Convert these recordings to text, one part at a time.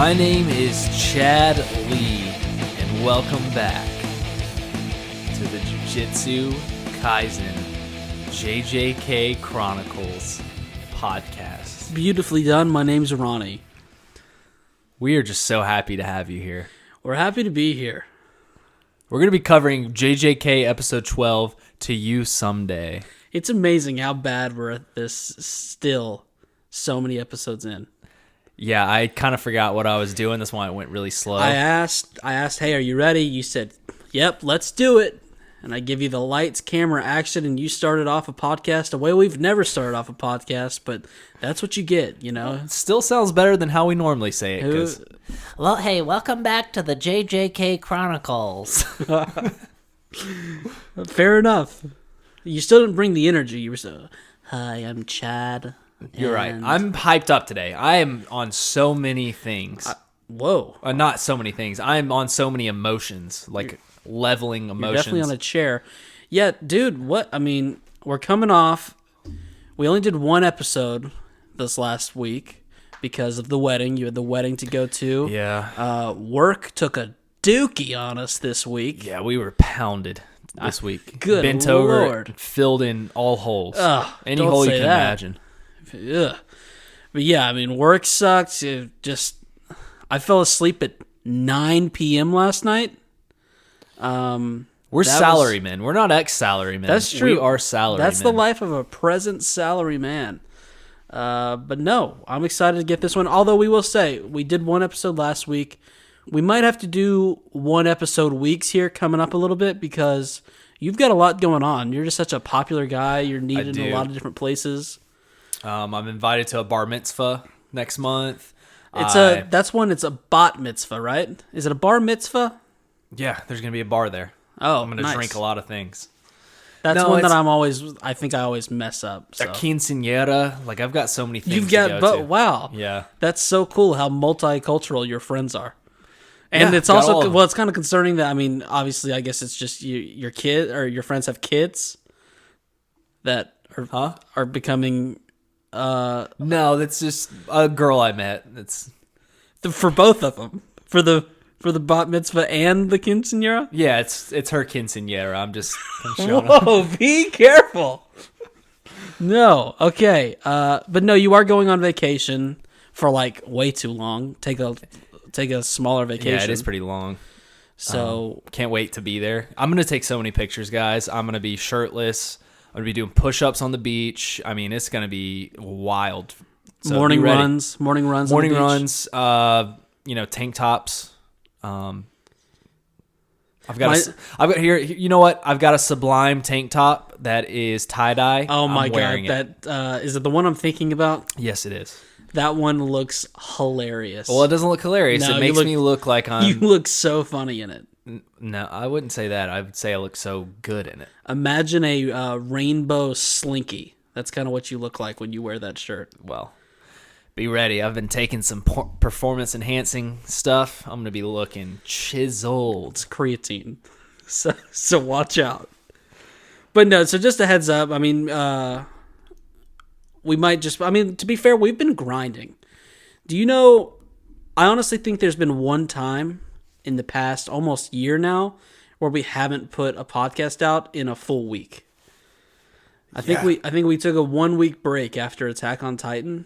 My name is Chad Lee, and welcome back to the Jujutsu Kaisen JJK Chronicles podcast. Beautifully done. My name's Ronny. We are just so happy to have you here. We're happy to be here. We're going to be covering JJK episode 12, To You Someday. It's amazing how bad we're at this still so many episodes in. Yeah, I kind of forgot what I was doing. That's why it went really slow. I asked, hey, are you ready? You said, yep, let's do it. And I give you the lights, camera, action, and you started off a podcast a way we've never started off a podcast, but that's what you get, you know? It still sounds better than how we normally say it. 'Cause... Well, hey, welcome back to the JJK Chronicles. Fair enough. You still didn't bring the energy. You were so, hi, I'm Chad. You're right. I'm hyped up today. I am on so many things. Whoa. Not so many things. I am on so many emotions, like leveling emotions. You're definitely on a chair. Yeah, dude, what? I mean, we're coming off. We only did one episode this last week because of the wedding. You had the wedding to go to. Yeah. Work took a dookie on us this week. Yeah, we were pounded this week. Good Bent Lord. over, filled in all holes. Any don't hole you say can that. imagine. Ugh. But yeah, I mean, work sucks. I fell asleep at 9 p.m. last night. We're salarymen. We're not ex-salarymen. That's true. We are salarymen. That's the life of a present salary man. But no, I'm excited to get this one. Although we will say, we did one episode last week. We might have to do one episode weeks here coming up a little bit because you've got a lot going on. You're just such a popular guy. You're needed in a lot of different places. I'm invited to a bar mitzvah next month. It's a bat mitzvah, right? Is it a bar mitzvah? Yeah, there's going to be a bar there. Oh, I'm going to drink a lot of things. That's one that I think I always mess up. So. A quinceañera. Like, I've got so many things wow. Yeah. That's so cool how multicultural your friends are. And Yeah, it's also, it's kind of concerning that, I mean, obviously, I guess it's just your kid or your friends have kids that are becoming... No, that's just a girl I met. It's for both of them. For the bat mitzvah and the quinceañera? Yeah, it's her quinceañera. I'm showing Whoa, be careful. No, okay. But no, you are going on vacation for like way too long. Take a smaller vacation. Yeah, it is pretty long. So can't wait to be there. I'm gonna take so many pictures, guys. I'm gonna be shirtless. I'm going to be doing push-ups on the beach. I mean, it's going to be wild. So morning runs. Tank tops. I've got here. You know what? I've got a Sublime tank top that is tie-dye. Oh my God. Is it the one I'm thinking about? Yes, it is. That one looks hilarious. Well, it doesn't look hilarious. No, it makes me look like I'm... You look so funny in it. No, I wouldn't say that. I would say I look so good in it. Imagine a rainbow slinky. That's kind of what you look like when you wear that shirt. Well, be ready. I've been taking some performance-enhancing stuff. I'm going to be looking chiseled. It's creatine. So watch out. But no, so just a heads up. I mean, we might just... I mean, to be fair, we've been grinding. Do you know... I honestly think there's been one time... in the past almost year now where we haven't put a podcast out in a full week. I think we took a 1 week break after Attack on Titan.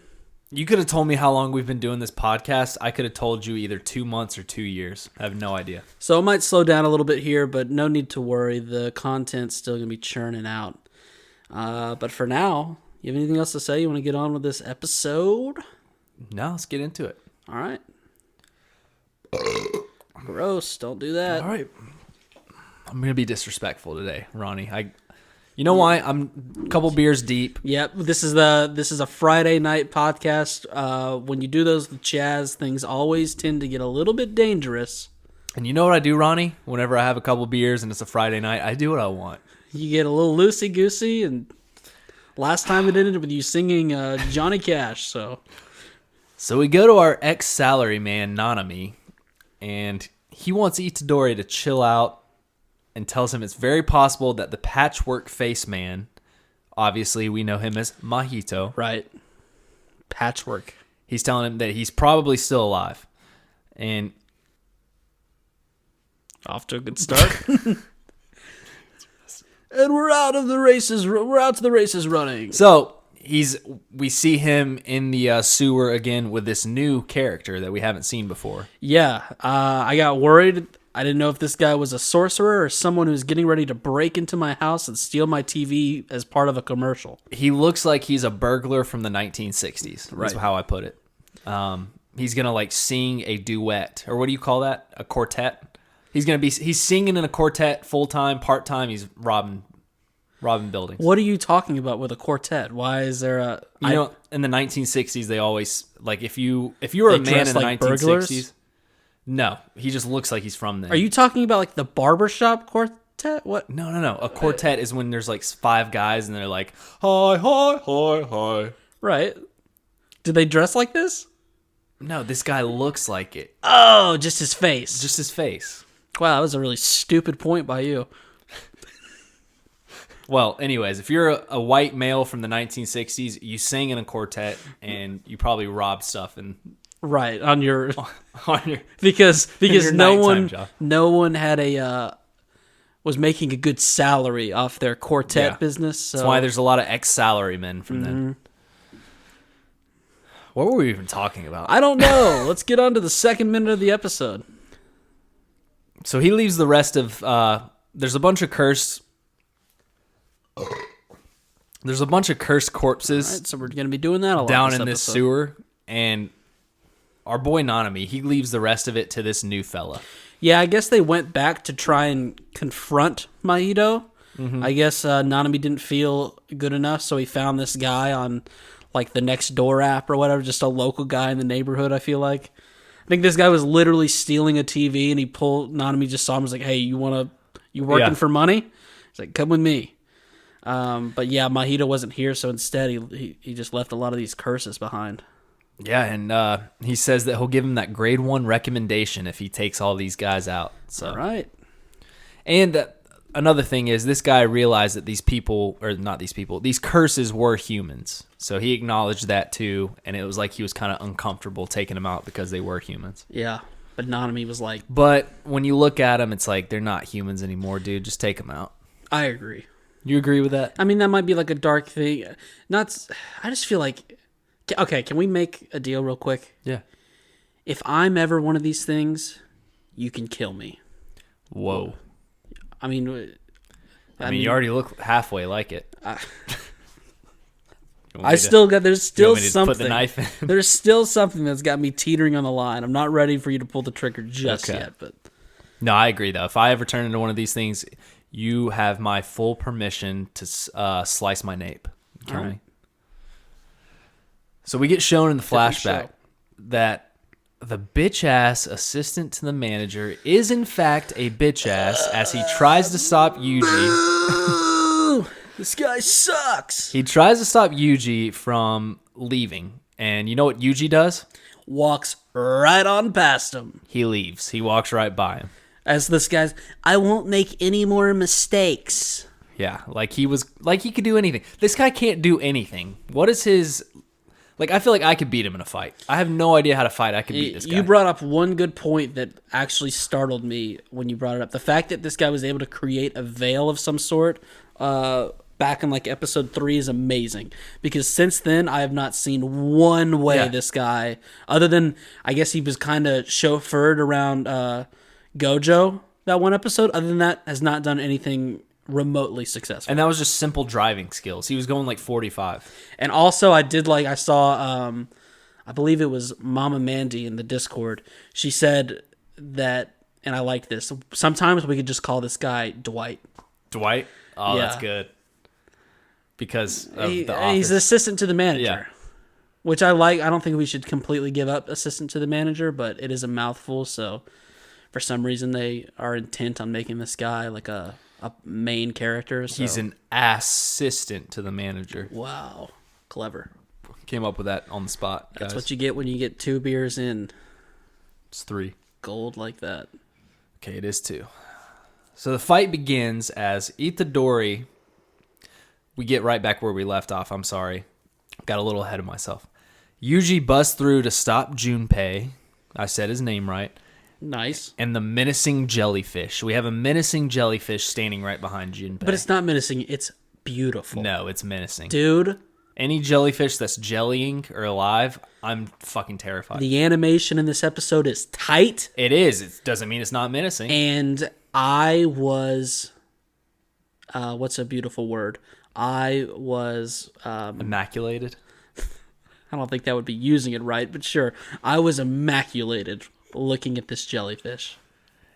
You could have told me how long we've been doing this podcast. I could have told you either 2 months or 2 years. I have no idea. So it might slow down a little bit here, but no need to worry. The content's still going to be churning out. But for now, you have anything else to say? You want to get on with this episode? No, let's get into it. All right. Gross. Don't do that. All right. I'm going to be disrespectful today, Ronnie. You know why? I'm a couple beers deep. Yep. This is a Friday night podcast. When you do those with Chaz, things always tend to get a little bit dangerous. And you know what I do, Ronnie? Whenever I have a couple beers and it's a Friday night, I do what I want. You get a little loosey-goosey, and last time it ended with you singing Johnny Cash, so... So we go to our ex-salary man, Nanami, and he wants Itadori to chill out and tells him it's very possible that the patchwork face man, obviously we know him as Mahito. Right. Patchwork. He's telling him that he's probably still alive. And off to a good start. And we're out of the races. We're out to the races running. so we see him in the sewer again with this new character that we haven't seen before. Yeah, I got worried. I didn't know if this guy was a sorcerer or someone who's getting ready to break into my house and steal my TV as part of a commercial. He looks like he's a burglar from the 1960s. Right. That's how I put it. He's gonna like sing a duet, or what do you call that? A quartet. He's singing in a quartet full time, part time. He's robbing buildings. What are you talking about with a quartet? Why is there a? In the 1960s, they always like if you were a They man in the dress like 1960s. burglars? No, he just looks like he's from there. Are you talking about like the barbershop quartet? What? No. A quartet is when there's like 5 guys and they're like hi hi hi hi. Right. Do they dress like this? No, this guy looks like it. Oh, just his face. Just his face. Wow, that was a really stupid point by you. Well, anyways, if you're a white male from the 1960s, you sing in a quartet and you probably rob stuff and Right on your on your because your no nighttime one had was making a good salary off their quartet business. So. That's why there's a lot of ex-salarymen from then. What were we even talking about? I don't know. Let's get on to the second minute of the episode. So he leaves the rest of there's a bunch of cursed corpses All right, so we're going to be doing that a lot down this in this episode. sewer, and our boy Nanami, he leaves the rest of it to this new fella. Yeah, I guess they went back to try and confront Mahito. I guess Nanami didn't feel good enough, so he found this guy on like the Next Door app or whatever, just a local guy in the neighborhood, I feel like. I think this guy was literally stealing a TV, and Nanami just saw him and was like, hey, you working for money? He's like, come with me. But yeah, Mahito wasn't here, so instead he just left a lot of these curses behind. Yeah, and he says that he'll give him that grade 1 recommendation if he takes all these guys out. So. All right. And another thing is this guy realized that these curses were humans. So he acknowledged that too, and it was like he was kind of uncomfortable taking them out because they were humans. Yeah, but Nanami was like... But when you look at them, it's like they're not humans anymore, dude. Just take them out. I agree. You agree with that? I mean, that might be like a dark thing. I just feel like... Okay, can we make a deal real quick? Yeah. If I'm ever one of these things, you can kill me. Whoa. I mean, you already look halfway like it. There's still something. Put the knife in? There's still something that's got me teetering on the line. I'm not ready for you to pull the trigger just yet, but No, I agree though. If I ever turn into one of these things, you have my full permission to slice my nape. Kill me. So we get shown in the flashback that the bitch-ass assistant to the manager is in fact a bitch-ass as he tries to stop Yuji. this guy sucks. He tries to stop Yuji from leaving. And you know what Yuji does? Walks right on past him. He leaves. He walks right by him. As this guy's, I won't make any more mistakes. Yeah, like he could do anything. This guy can't do anything. What is his... Like, I feel like I could beat him in a fight. I have no idea how to fight. I could beat this guy. You brought up one good point that actually startled me when you brought it up. The fact that this guy was able to create a veil of some sort back in, like, episode 3 is amazing. Because since then, I have not seen one way this guy, other than, I guess he was kind of chauffeured around Gojo that one episode. Other than that, has not done anything remotely successful. And that was just simple driving skills. He was going like 45. And also I saw I believe it was Mama Mandy in the Discord. She said that, and I like this, sometimes we could just call this guy Dwight. Dwight? Oh, Yeah. That's good. Because of the office. He's the assistant to the manager. Yeah. Which I like. I don't think we should completely give up assistant to the manager, but it is a mouthful, so for some reason they are intent on making this guy like a main character. So. He's an assistant to the manager. Wow. Clever. Came up with that on the spot, guys. That's what you get when you get 2 beers in. It's 3. Gold like that. Okay, it is 2. So the fight begins as Itadori... We get right back where we left off. I'm sorry. Got a little ahead of myself. Yuji busts through to stop Junpei. I said his name right. Nice. And the menacing jellyfish. We have a menacing jellyfish standing right behind Junpei. But it's not menacing. It's beautiful. No, it's menacing. Dude, Any jellyfish that's jellying or alive, I'm fucking terrified. the animation in this episode is tight. It is. It doesn't mean it's not menacing. And I was... what's a beautiful word? I was... Immaculated. I don't think that would be using it right, but sure. I was immaculated looking at this jellyfish.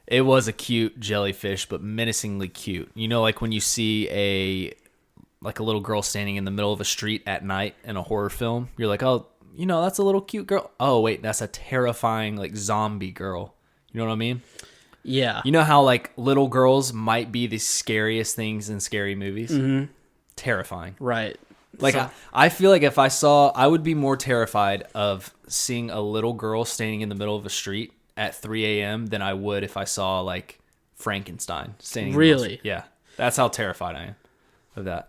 It was a cute jellyfish, but menacingly cute. You know, like when you see a little girl standing in the middle of a street at night in a horror film, you're like, oh, you know, that's a little cute girl. Oh, wait, that's a terrifying, like, zombie girl. You know what I mean? Yeah. You know how, like, little girls might be the scariest things in scary movies? Mm-hmm. Terrifying. Right. Like, So- I feel like if I would be more terrified of seeing a little girl standing in the middle of a street at 3 a.m. than I would if I saw, like, Frankenstein standing in the middle of the Really? street. Yeah. That's how terrified I am of that.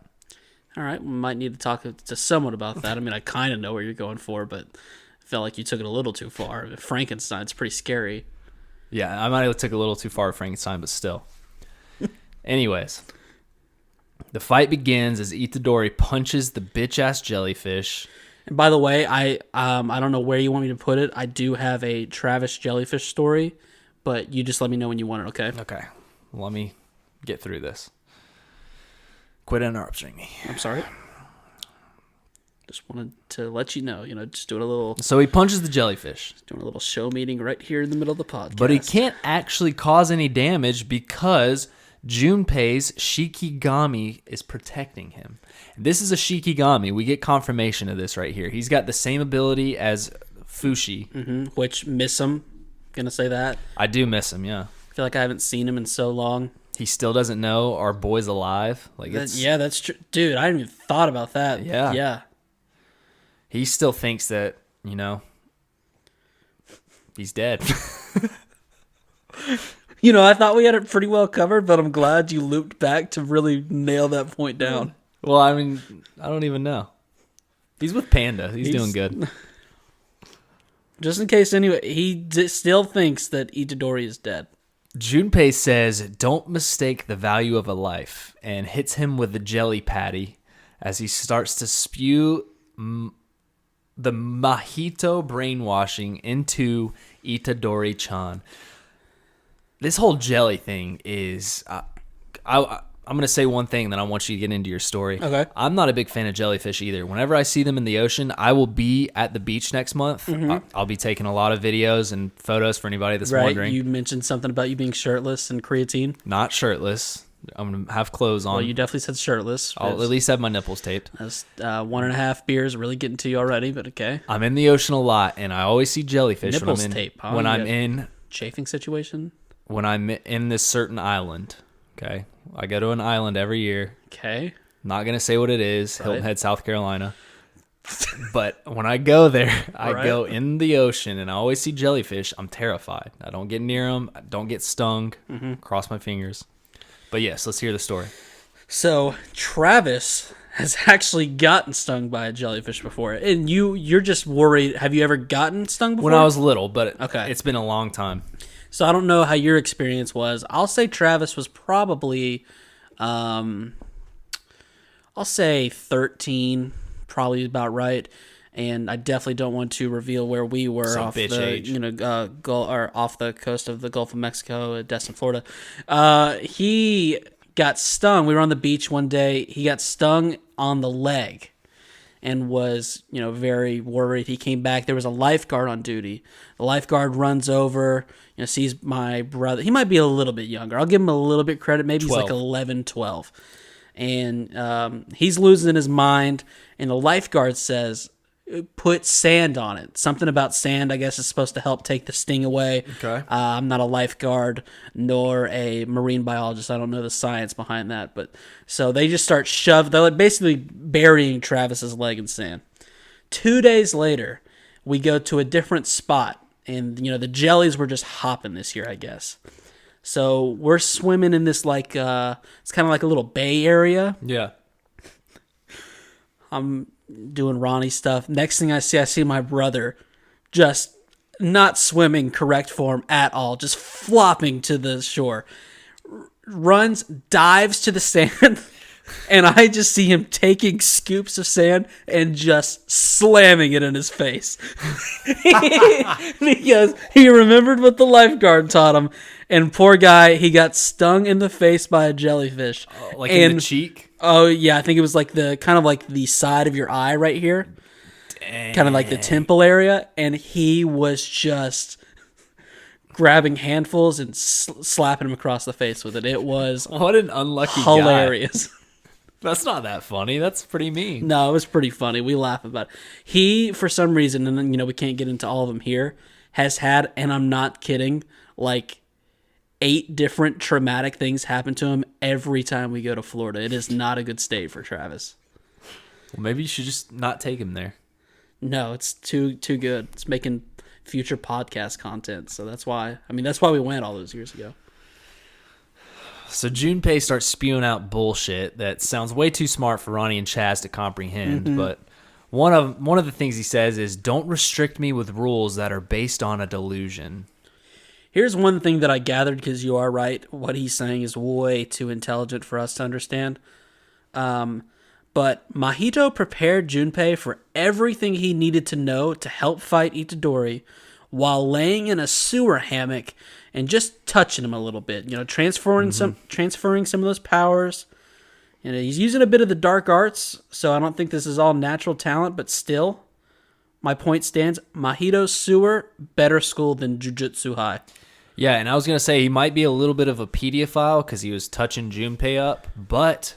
All right, we might need to talk to someone about that. I mean, I kind of know where you're going for, but I felt like you took it a little too far. Frankenstein's pretty scary. Yeah, I might have took a little too far with Frankenstein, but still. Anyways, the fight begins as Itadori punches the bitch-ass jellyfish. And by the way, I don't know where you want me to put it. I do have a Travis jellyfish story, but you just let me know when you want it, okay? Okay, let me get through this. Quit interrupting me. I'm sorry. Just wanted to let you know, just doing a little So he punches the jellyfish. show meeting right here in the middle of the podcast. But he can't actually cause any damage because Junpei's Shikigami is protecting him. This is a Shikigami. We get confirmation of this right here. He's got the same ability as Fushi. Which, miss him. Gonna say that. I do miss him, yeah. I feel like I haven't seen him in so long. He still doesn't know our boy's alive. Like Yeah, that's true. Dude, I hadn't even thought about that. Yeah. Yeah. He still thinks that, he's dead. I thought we had it pretty well covered, but I'm glad you looped back to really nail that point down. Well, I mean, I don't even know. He's with Panda. He's doing good. Just in case, anyway, he still thinks that Itadori is dead. Junpei says, don't mistake the value of a life, and hits him with the jelly patty as he starts to spew the Mahito brainwashing into Itadori-chan. This whole jelly thing is... I'm going to say one thing, then I want you to get into your story. Okay. I'm not a big fan of jellyfish either. Whenever I see them in the ocean, I will be at the beach next month. I'll be taking a lot of videos and photos for anybody that's wondering. You mentioned something about you being shirtless and creatine. Not shirtless. I'm going to have clothes on. Well, you definitely said shirtless. I'll at least have my nipples taped. That's 1.5 beers really getting to you already, but okay. I'm in the ocean a lot, and I always see jellyfish Nipples when I'm in, tape, huh? when You I'm got- in Chafing situation? when I'm in this certain island. Okay, I go to an island every year. Okay. Not gonna say what it is. Right. Hilton Head, South Carolina. But when I go there, I Right. go in the ocean, and I always see jellyfish. I'm terrified. I don't get near them. I don't get stung. Cross my fingers. But yes, let's hear the story. So Travis has actually gotten stung by a jellyfish before, and you're just worried. Have you ever gotten stung before? When I was little, but Okay. it's been a long time. So I don't know how your experience was. I'll say Travis was probably, I'll say 13, probably about right. And I definitely don't want to reveal where we were Some off bitch the, age. or off the coast of the Gulf of Mexico, Destin, Florida. He got stung. We were on the beach one day. He got stung on the leg and was, very worried. He came back. There was a lifeguard on duty. The lifeguard runs over, sees my brother. He might be a little bit younger. I'll give him a little bit credit. Maybe 12. he's like 11, 12. And he's losing his mind. And the lifeguard says, put sand on it. Something about sand, I guess, is supposed to help take the sting away. Okay. I'm not a lifeguard nor a marine biologist. I don't know the science behind that. But so they just start they're like basically burying Travis's leg in sand. 2 days later, we go to a different spot. And, the jellies were just hopping this year, I guess. So we're swimming in this it's kind of like a little bay area. Yeah. I'm doing Ronnie stuff. Next thing I see my brother just not swimming correct form at all, just flopping to the shore. Runs, dives to the sand, and I just see him taking scoops of sand and just slamming it in his face. Because he remembered what the lifeguard taught him, and poor guy, he got stung in the face by a jellyfish. Like in the cheek? Oh, yeah, I think it was like the kind of like the side of your eye right here. Dang. Kind of like the temple area, and he was just grabbing handfuls and slapping him across the face with it. It was What an unlucky hilarious. guy. That's not that funny. That's pretty mean. No, it was pretty funny. We laugh about it. He, for some reason, and then, we can't get into all of them here, has had, and I'm not kidding, like 8 different traumatic things happen to him every time we go to Florida. It is not a good state for Travis. Well, maybe you should just not take him there. No, it's too good. It's making future podcast content, so that's why. That's why we went all those years ago. So Junpei starts spewing out bullshit that sounds way too smart for Ronny and Chaz to comprehend. But one of the things he says is, "Don't restrict me with rules that are based on a delusion." Here's one thing that I gathered, because you are right. What he's saying is way too intelligent for us to understand. But Mahito prepared Junpei for everything he needed to know to help fight Itadori while laying in a sewer hammock and just touching him a little bit. Transferring some of those powers. He's using a bit of the dark arts, so I don't think this is all natural talent, but still, my point stands. Mahito's sewer, better school than Jujutsu High. Yeah, and I was going to say he might be a little bit of a pedophile because he was touching Junpei up, but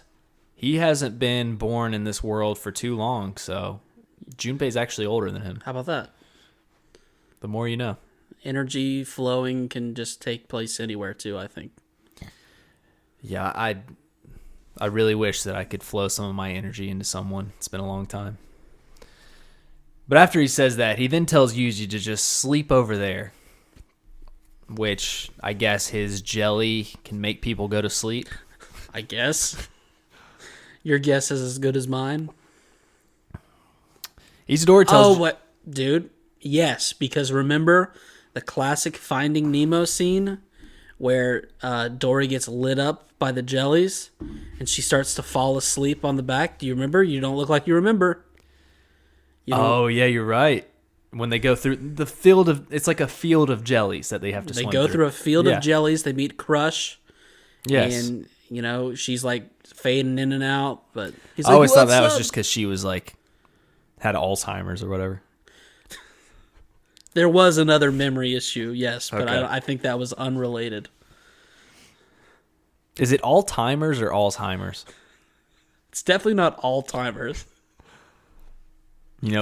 he hasn't been born in this world for too long, so Junpei's actually older than him. How about that? The more you know. Energy flowing can just take place anywhere, too, I think. Yeah, I really wish that I could flow some of my energy into someone. It's been a long time. But after he says that, he then tells Yuji to just sleep over there, which I guess his jelly can make people go to sleep. I guess. Your guess is as good as mine. Isidori tells... Oh, what? Dude, yes, because remember the classic Finding Nemo scene where Dory gets lit up by the jellies and she starts to fall asleep on the back? Do you remember? You don't look like you remember. Oh, yeah, you're right. When they go through the field of... It's like a field of jellies that they have to swim through. They go through a field of jellies. They meet Crush. Yes. And, she's like fading in and out. But he's I like, always thought that "What's was up?" just because she was like... had Alzheimer's or whatever. There was another memory issue, yes. But Okay. I think that was unrelated. Is it Alzheimer's or Alzheimer's? It's definitely not Alzheimer's.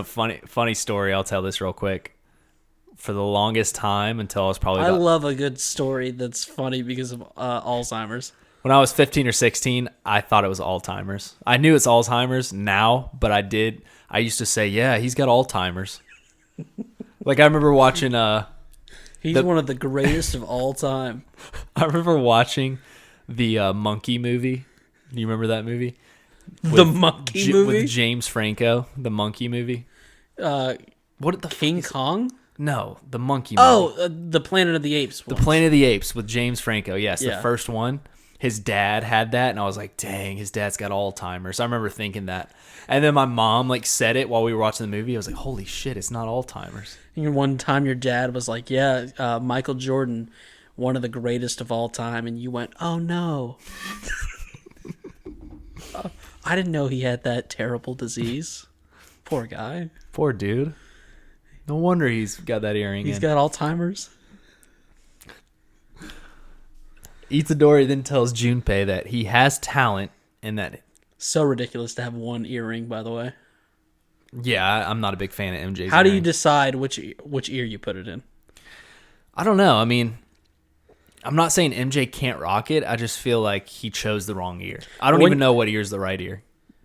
Funny story. I'll tell this real quick. For the longest time, until I was probably I love a good story that's funny because of Alzheimer's. when I was 15 or 16, I thought it was Alzheimer's. I knew it's Alzheimer's now, but I used to say, yeah, he's got Alzheimer's. Like I remember watching He's one of the greatest of all time. I remember watching the Monkey movie. Do you remember that movie? The Monkey movie? With James Franco, the Monkey movie. What the King Kong? No, the Monkey movie. Oh, the Planet of the Apes. The Planet of the Apes with James Franco. Yes, Yeah. the first one. His dad had that, and I was like, dang, his dad's got Alzheimer's. I remember thinking that. And then my mom said it while we were watching the movie. I was like, holy shit, it's not Alzheimer's. And one time your dad was like, yeah, Michael Jordan, one of the greatest of all time. And you went, oh, no. I didn't know he had that terrible disease. Poor guy. Poor dude. No wonder he's got that earring He's in. got Alzheimer's. Itadori then tells Junpei that he has talent and that... So ridiculous to have one earring, by the way. Yeah, I'm not a big fan of MJ's How do you earring. decide which ear you put it in? I don't know. I mean, I'm not saying MJ can't rock it. I just feel like he chose the wrong ear. I don't even know what ear's the right ear,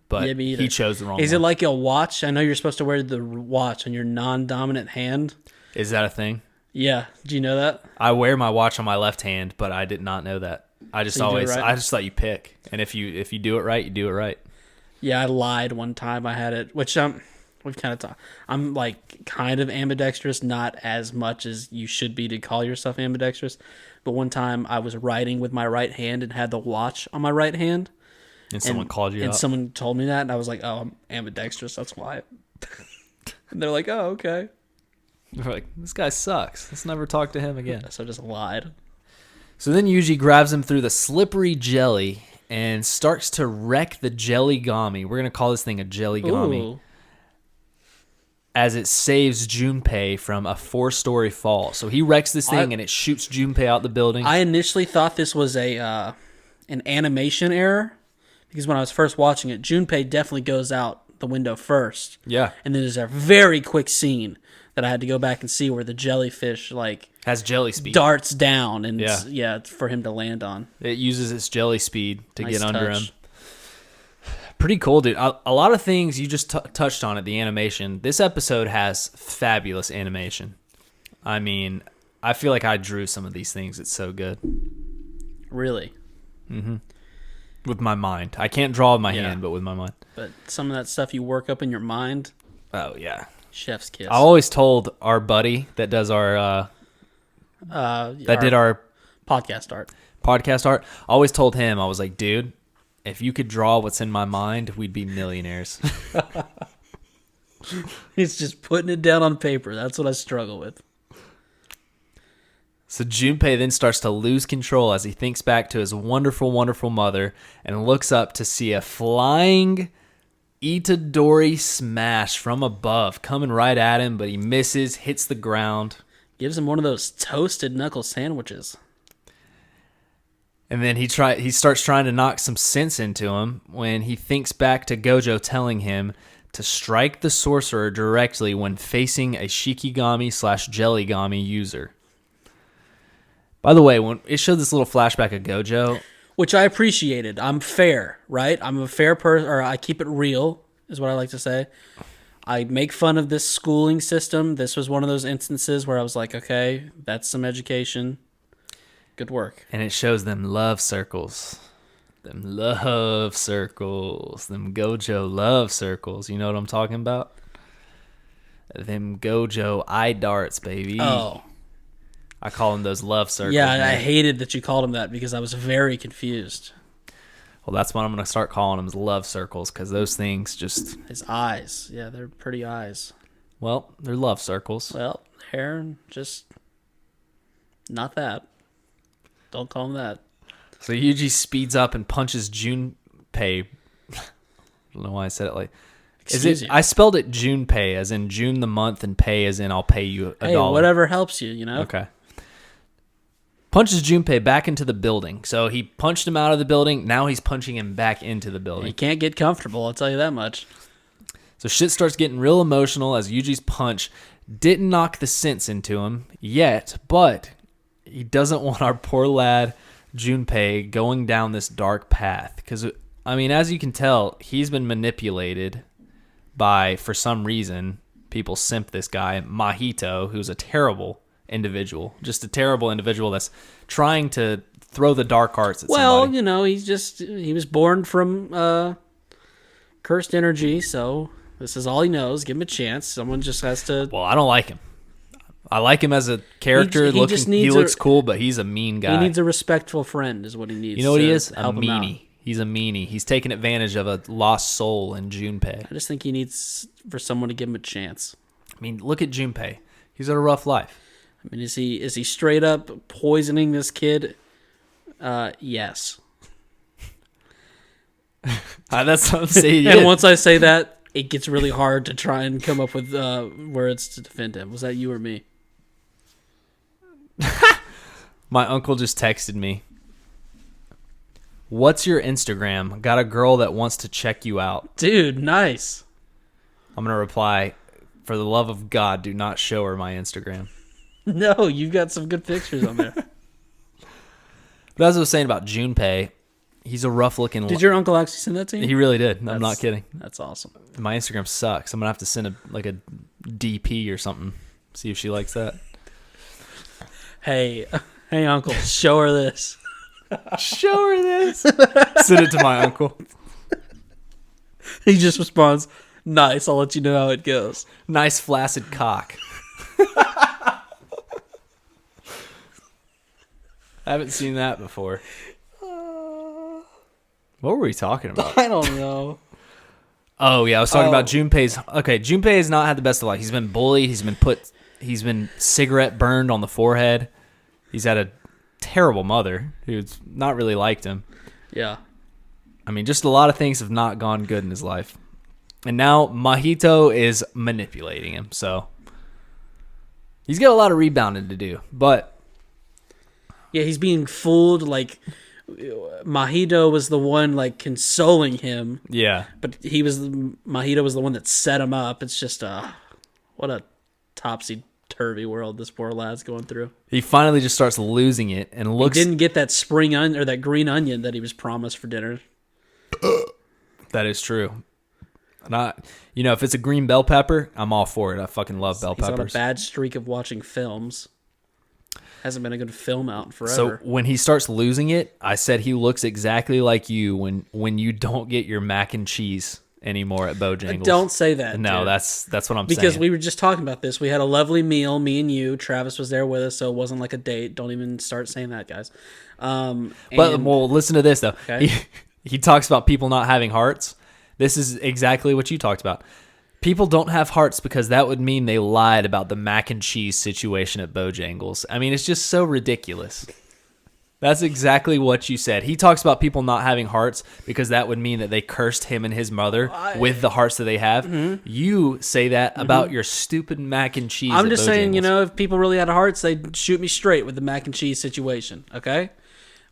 but Yeah, me either. he chose the wrong Is one. it like a watch? I know you're supposed to wear the watch on your non-dominant hand. Is that a thing? Yeah. Do you know that? I wear my watch on my left hand, but I did not know that. I just So you do it always, right? I just thought you pick, and if you do it right, you do it right. Yeah, I lied one time. I had it, which We've kind of talked. I'm like kind of ambidextrous, not as much as you should be to call yourself ambidextrous. But one time I was writing with my right hand and had the watch on my right hand. And someone called you and out. someone told me that, and I was like, "Oh, I'm ambidextrous. That's why." And they're like, "Oh, okay." They're like, this guy sucks. Let's never talk to him again. So I just lied. So then Yuji grabs him through the slippery jelly and starts to wreck the jellygami. We're going to call this thing a jellygami. Ooh. As it saves Junpei from a 4-story fall. So he wrecks this thing and it shoots Junpei out the building. I initially thought this was an animation error because when I was first watching it, Junpei definitely goes out the window first. Yeah. And then there's a very quick scene that I had to go back and see where the jellyfish Has jelly speed. darts down and Yeah. it's for him to land on. It uses its jelly speed to Nice get under touch. him. Pretty cool, dude. A lot of things you just touched on at the animation. This episode has fabulous animation. I mean, I feel like I drew some of these things. It's so good. Really. With my mind. I can't draw with my hand, but with my mind. But some of that stuff you work up in your mind, Oh, yeah. chef's kiss. I always told our buddy that does our did our podcast art. podcast art, I always told him, I was like, dude, if you could draw what's in my mind, we'd be millionaires. He's just putting it down on paper. That's what I struggle with. So Junpei then starts to lose control as he thinks back to his wonderful, wonderful mother and looks up to see a flying Itadori smash from above coming right at him, but he misses, hits the ground. Gives him one of those toasted knuckle sandwiches. And then he starts trying to knock some sense into him when he thinks back to Gojo telling him to strike the sorcerer directly when facing a Shikigami/Jellygami user. By the way, when it showed this little flashback of Gojo, Which I appreciated. I'm fair, right? I'm a fair person, or I keep it real, is what I like to say. I make fun of this schooling system. This was one of those instances where I was like, okay, that's some education. Good work. and it shows them love circles. Them love circles. Them Gojo love circles. You know what I'm talking about? Them Gojo eye darts, baby. Oh. I call them those love circles. Yeah, and I man. hated that you called him that because I was very confused. Well, that's what I'm going to start calling them, is love circles, because those things just, His eyes. Yeah, they're pretty eyes. well, they're love circles. Well, hair, just not that. Don't call him that. So Yuji speeds up and punches Junpei. I don't know why I said it like. Excuse you. I spelled it Junpei, as in June the month, and pay as in I'll pay you a Hey, dollar. whatever helps you, you know? Okay. Punches Junpei back into the building. So he punched him out of the building. Now he's punching him back into the You building. can't get comfortable, I'll tell you that much. So shit starts getting real emotional as Yuji's punch didn't knock the sense into him yet, but he doesn't want our poor lad Junpei going down this dark path. Because, I mean, as you can tell, he's been manipulated by, for some reason, people simp this guy, Mahito, who's a terrible individual. Just a terrible individual that's trying to throw the dark arts at Well, somebody. you know, he was born from cursed energy, so this is all he knows. Give him a chance. Someone just has to... Well, I don't like him. I like him as a character. He just He needs looks cool, but he's a mean guy. He needs a respectful friend is what he needs. You know what he to is? A help him out. meanie. He's a meanie. He's taking advantage of a lost soul in Junpei. I just think he needs for someone to give him a chance. I mean, look at Junpei. He's had a rough life. I mean, is he straight up poisoning this kid? Yes. That's what I'm saying. And once I say that, it gets really hard to try and come up with words to defend him. Was that you or me? My uncle just texted me. What's your Instagram? Got a girl that wants to check you out. Dude, nice. I'm going to reply, for the love of God, do not show her my Instagram. No, you've got some good pictures on there. But as I was saying about Junpei, he's a rough looking... Did your uncle actually send that to you? He really did. I'm not kidding. That's awesome. My Instagram sucks. I'm going to have to send a DP or something. See if she likes that. Hey, uncle, show her this. Show her this. Send it to my uncle. He just responds, Nice. I'll let you know how it goes. Nice flaccid cock. I haven't seen that before. What were we talking about? I don't know. Oh yeah, I was talking about Junpei's. Okay, Junpei has not had the best of life. He's been bullied. He's been cigarette burned on the forehead. He's had a terrible mother who's not really liked him. Yeah. I mean, just a lot of things have not gone good in his life. And now Mahito is manipulating him. So he's got a lot of rebounding to do. But yeah, he's being fooled. Like Mahito was the one like consoling him. yeah, But Mahito was the one that set him up. It's just what a topsy-turvy world this poor lad's going through. he finally just starts losing it and looks. He didn't get that spring onion or that green onion that he was promised for dinner. That is true. If it's a green bell pepper, I'm all for it. I fucking love bell He's on a peppers. bad streak of watching films. Hasn't been a good film out in forever. So when he starts losing it, I said he looks exactly like you when you don't get your mac and cheese anymore at Bojangles. Don't say that. No, dude. that's what I'm saying. Because we were just talking about this. We had a lovely meal, me and you. Travis was there with us, so it wasn't like a date. Don't even start saying that, guys. But listen to this though. Okay. He talks about people not having hearts. This is exactly what you talked about. People don't have hearts because that would mean they lied about the mac and cheese situation at Bojangles. I mean, it's just so ridiculous. That's exactly what you said. He talks about people not having hearts because that would mean that they cursed him and his mother with the hearts that they have. Mm-hmm. You say that about your stupid mac and cheese. I'm just saying, Bojangles. if people really had hearts, they'd shoot me straight with the mac and cheese situation, okay?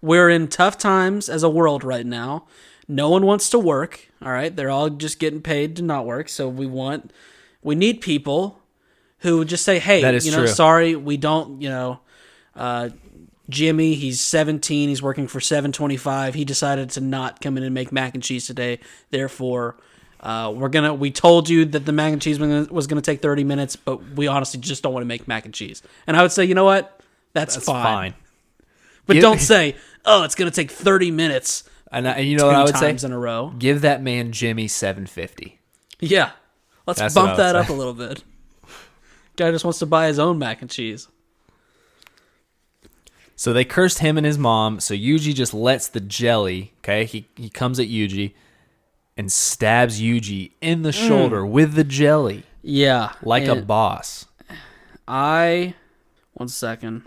We're in tough times as a world right now. No one wants to work, all right? They're all just getting paid to not work, so we need people who just say, hey, that is true. Sorry, we don't, Jimmy, he's 17, he's working for $7.25. He decided to not come in and make mac and cheese today. Therefore, we told you that the mac and cheese was gonna take 30 minutes, but we honestly just don't want to make mac and cheese. And I would say, you know what? That's fine. But don't say, oh, it's gonna take 30 minutes. And you know what I would say? 2 times in a row. Give that man Jimmy $7.50. Yeah. Let's bump that up a little bit. Guy just wants to buy his own mac and cheese. So they cursed him and his mom. So Yuji just lets the jelly, okay? He comes at Yuji and stabs Yuji in the shoulder with the jelly. Yeah. Like a boss. 1 second.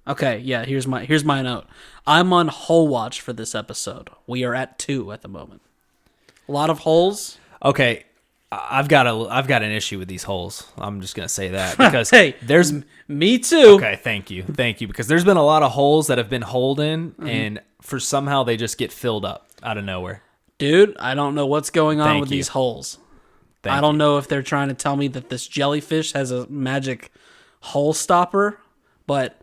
Okay, yeah, here's my note. I'm on hole watch for this episode. We are at 2 at the moment. A lot of holes. Okay, I've got an issue with these holes. I'm just gonna say that because hey, there's me too. Okay, thank you, because there's been a lot of holes that have been holed in, and for somehow they just get filled up out of nowhere. Dude, I don't know what's going on with these holes. I don't know if they're trying to tell me that this jellyfish has a magic hole stopper, but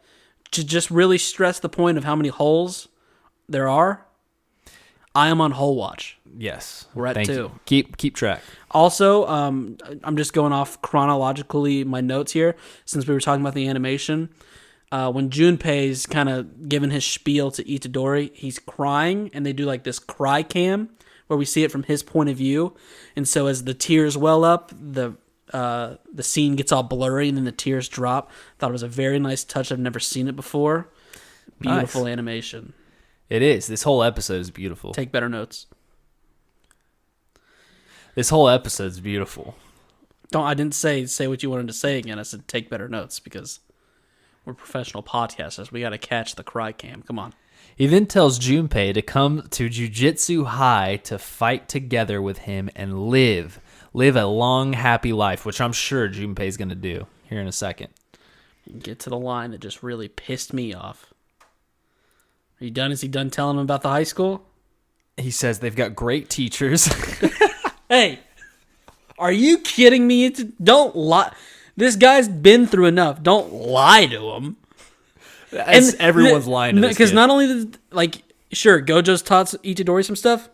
to just really stress the point of how many holes there are, I am on hole watch. Yes, we're at 2. Keep track. Also, I'm just going off chronologically my notes here since we were talking about the animation. When Junpei's kind of giving his spiel to Itadori, he's crying, and they do like this cry cam where we see it from his point of view. And so as the tears well up, the scene gets all blurry and then the tears drop. Thought it was a very nice touch. I've never seen it before. Beautiful animation. It is. This whole episode is beautiful. Take better notes. This whole episode is beautiful. I didn't say what you wanted to say again. I said take better notes because we're professional podcasters. We got to catch the cry cam. Come on. He then tells Junpei to come to Jujutsu High to fight together with him and live a long, happy life, which I'm sure Junpei's going to do here in a second. Get to the line that just really pissed me off. Are you done? Is he done telling him about the high school? He says they've got great teachers. Hey, are you kidding me? Don't lie. This guy's been through enough. Don't lie to him. Everyone's lying to this because kid. not only sure, Gojo's taught Itadori some stuff.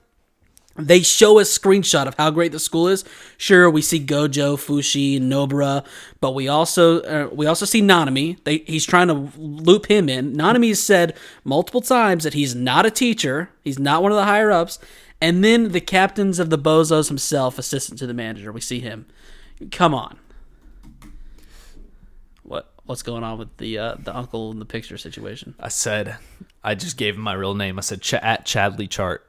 They show a screenshot of how great the school is. Sure, we see Gojo, Fushi, Nobara, but we also see Nanami. He's trying to loop him in. Nanami has said multiple times that he's not a teacher. He's not one of the higher ups. And then the captains of the Bozos himself, assistant to the manager, we see him. Come on. What's going on with the uncle in the picture situation? I just gave him my real name. I said at Chadley Chart.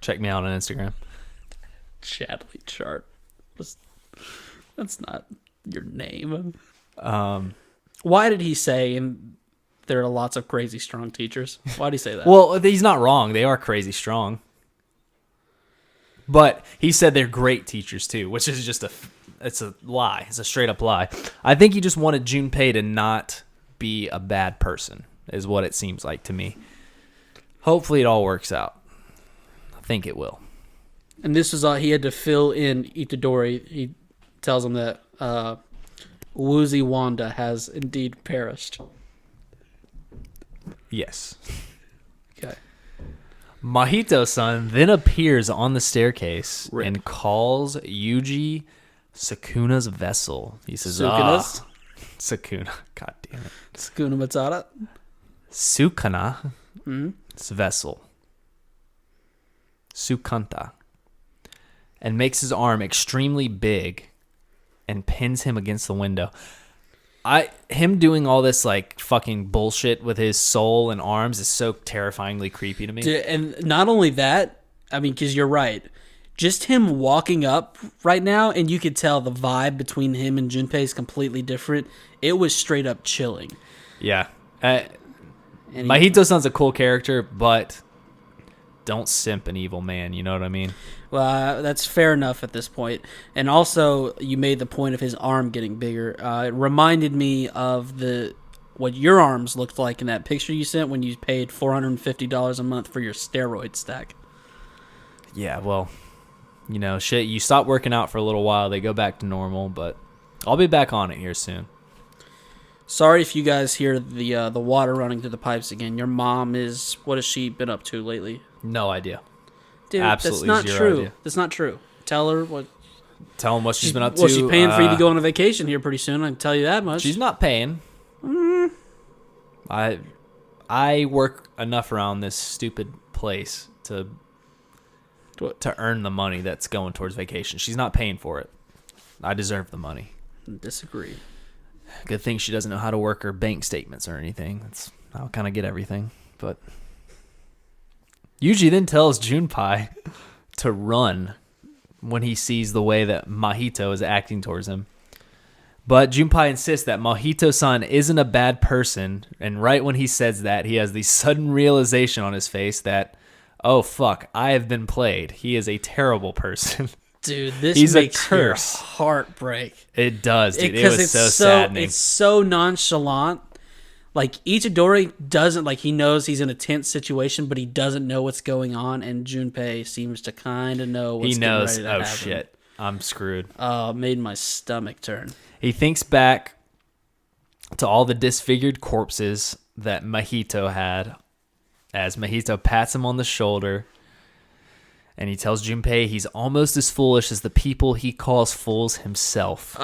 Check me out on Instagram. Chadley Chart. That's not your name. Why did he say there are lots of crazy strong teachers? Why did he say that? Well, he's not wrong. They are crazy strong. But he said they're great teachers too, which is just it's a lie. It's a straight up lie. I think he just wanted Junpei to not be a bad person, is what it seems like to me. Hopefully it all works out. I think it will. And this is all he had to fill in Itadori. He tells him that Woozy Wanda has indeed perished. Yes. Okay. Mahito-san then appears on the staircase Rip. and calls Yuji Sukuna's vessel. He says, Sukuna's? Sukuna. God damn it. Sukuna Matata? Sukuna. It's vessel. Sukanta. And makes his arm extremely big and pins him against the window. Him doing all this like fucking bullshit with his soul and arms is so terrifyingly creepy to me. Dude, and not only that, I mean, because you're right. Just him walking up right now, and you could tell the vibe between him and Junpei is completely different. It was straight up chilling. Yeah. Mahito-san's a cool character, but don't simp an evil man, you know what I mean? Well, that's fair enough at this point. And also, you made the point of his arm getting bigger. It reminded me of what your arms looked like in that picture you sent when you paid $450 a month for your steroid stack. Yeah, well, you know, shit, you stop working out for a little while, they go back to normal, but I'll be back on it here soon. Sorry if you guys hear the water running through the pipes again. Your mom what has she been up to lately? No idea. Dude, Absolutely that's not zero true. idea. That's not true. Tell her what. Tell him what she's been up to. Well, she's paying for you to go on a vacation here pretty soon. I can tell you that much. She's not paying. I work enough around this stupid place to earn the money that's going towards vacation. She's not paying for it. I deserve the money. Disagree. Good thing she doesn't know how to work her bank statements or anything. That's how I kind of get everything. But Yuji then tells Junpei to run when he sees the way that Mahito is acting towards him. But Junpei insists that Mahito-san isn't a bad person, and right when he says that, he has the sudden realization on his face that, oh fuck, I have been played. He is a terrible person. Dude, this He's makes a curse. your heart break. It does, dude. It was so saddening. It's so nonchalant. Like, Itadori doesn't, like, he knows he's in a tense situation, but he doesn't know what's going on, and Junpei seems to kind of know what's getting ready to happen. Oh shit, I'm screwed. Made my stomach turn. He thinks back to all the disfigured corpses that Mahito had as Mahito pats him on the shoulder, and he tells Junpei he's almost as foolish as the people he calls fools himself.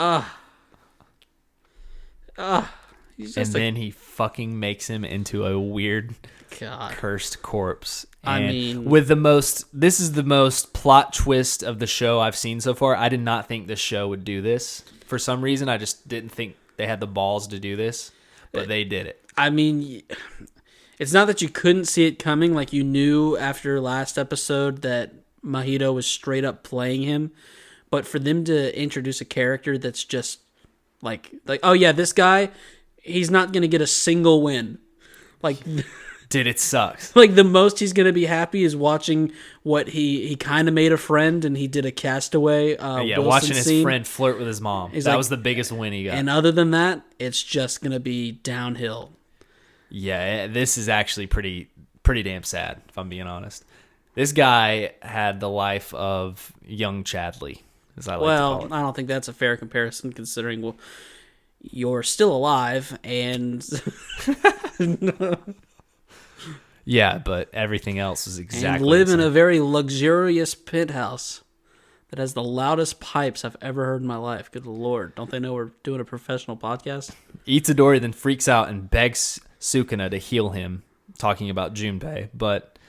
Then he fucking makes him into a weird, cursed corpse. And this is the most plot twist of the show I've seen so far. I did not think this show would do this. For some reason, I just didn't think they had the balls to do this, but they did it. I mean, it's not that you couldn't see it coming. Like, you knew after last episode that Mahito was straight up playing him, but for them to introduce a character that's just like, oh yeah, this guy, he's not going to get a single win. Like, dude, it sucks. Like, the most he's going to be happy is watching what he kind of made a friend, and he did a Castaway. Wilson watching his friend flirt with his mom. That was the biggest win he got. And other than that, it's just going to be downhill. Yeah, this is actually pretty damn sad, if I'm being honest. This guy had the life of young Chadley, as I like to call it. I don't think that's a fair comparison, considering you're still alive, and Yeah, but everything else is exactly and live the in same. a very luxurious penthouse that has the loudest pipes I've ever heard in my life. Good Lord. Don't they know we're doing a professional podcast? Itadori then freaks out and begs Sukuna to heal him, talking about Junpei, but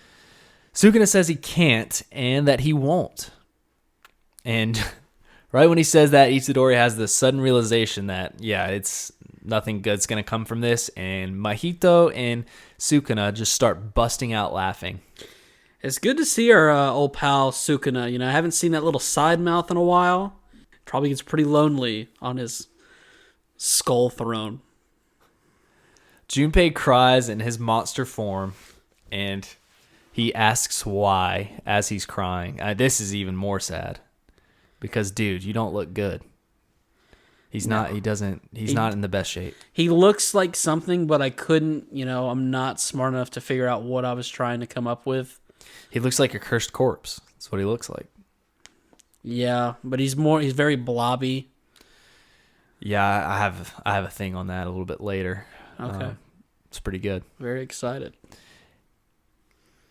Sukuna says he can't and that he won't. And right when he says that, Itadori has this sudden realization that, yeah, it's nothing good's going to come from this, and Mahito and Sukuna just start busting out laughing. It's good to see our old pal Sukuna. You know, I haven't seen that little side mouth in a while. Probably gets pretty lonely on his skull throne. Junpei cries in his monster form, and he asks why as he's crying. This is even more sad. Because, dude, you don't look good. He's not in the best shape. He looks like something, but I couldn't, I'm not smart enough to figure out what I was trying to come up with. He looks like a cursed corpse. That's what he looks like. Yeah, but he's very blobby. Yeah, I have a thing on that a little bit later. Okay. It's pretty good. Very excited.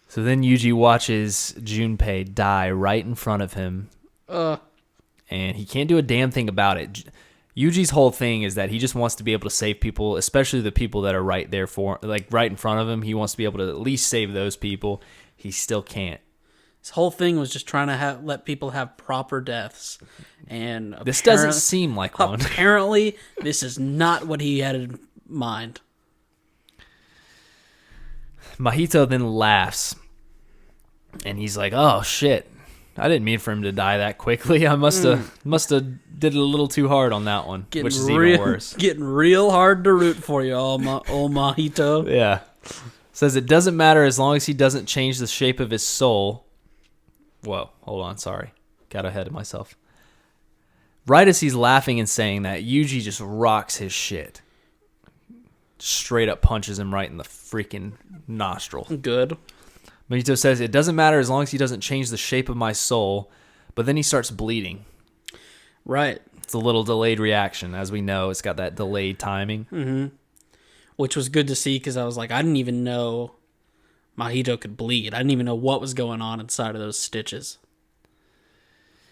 So then Yuji watches Junpei die right in front of him. And he can't do a damn thing about it. Yuji's whole thing is that he just wants to be able to save people, especially the people that are right there right in front of him. He wants to be able to at least save those people. He still can't. His whole thing was just trying to let people have proper deaths. And this doesn't seem like one. Apparently, this is not what he had in mind. Mahito then laughs. And he's like, oh, shit. I didn't mean for him to die that quickly. I must have did it a little too hard on that one, which is even worse. Getting real hard to root for you, old Mahito. Yeah. Says it doesn't matter as long as he doesn't change the shape of his soul. Whoa, hold on, sorry. Got ahead of myself. Right as he's laughing and saying that, Yuji just rocks his shit. Straight up punches him right in the freaking nostril. Good. Mahito says, it doesn't matter as long as he doesn't change the shape of my soul, but then he starts bleeding. Right. It's a little delayed reaction. As we know, it's got that delayed timing. Mm-hmm. Which was good to see because I was like, I didn't even know Mahito could bleed. I didn't even know what was going on inside of those stitches.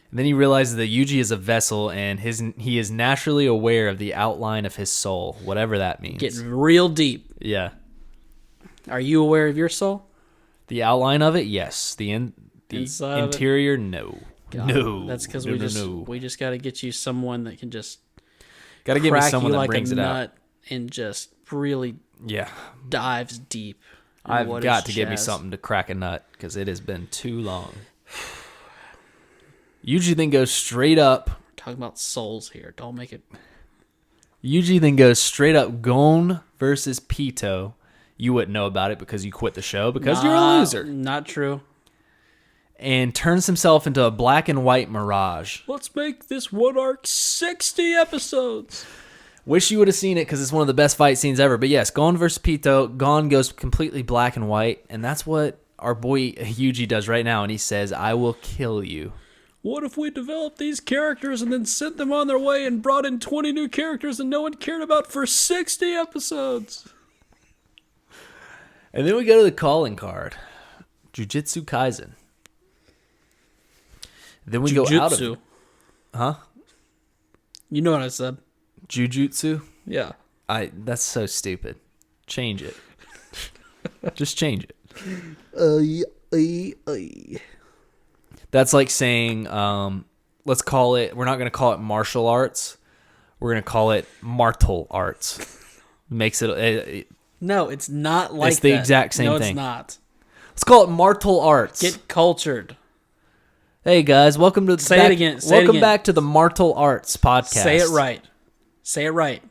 And then he realizes that Yuji is a vessel and he is naturally aware of the outline of his soul, whatever that means. Getting real deep. Yeah. Are you aware of your soul? The outline of it, yes. The interior, no. God, no. That's because no. we just got to get you someone that can just got to give me someone that like brings it out and just really dives deep. I've got to give me something to crack a nut because it has been too long. Yuji then goes straight up. We're talking about souls here. Don't make it. Yuji then goes straight up Gon versus Pito. You wouldn't know about it because you quit the show because you're a loser. Not true. And turns himself into a black and white mirage. Let's make this one arc 60 episodes. Wish you would have seen it because it's one of the best fight scenes ever. But yes, Gon versus Pito. Gon goes completely black and white. And that's what our boy Yuji does right now. And he says, I will kill you. What if we developed these characters and then sent them on their way and brought in 20 new characters that no one cared about for 60 episodes? And then we go to the calling card. Jujutsu Kaisen. Then we go out of it. Huh? You know what I said. Jujutsu? Yeah. That's so stupid. Change it. Just change it. That's like saying, let's call it, we're not going to call it martial arts. We're going to call it martial arts. Makes it... No, it's not like that. It's the exact same thing. No, it's not. Let's call it martial arts. Get cultured. Hey guys, welcome to it again. Welcome back to the Martial Arts podcast. Say it right. Say it right.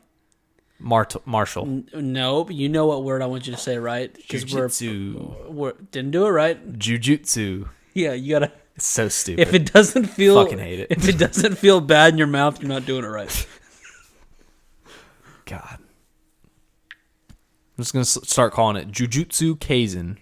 Martial. No, you know what word I want you to say right. Jujutsu. We didn't do it right. Jujutsu. Yeah, you gotta. It's so stupid. If it doesn't feel, fucking hate it. If it doesn't feel bad in your mouth, you're not doing it right. God. I'm just gonna start calling it Jujutsu Kaisen.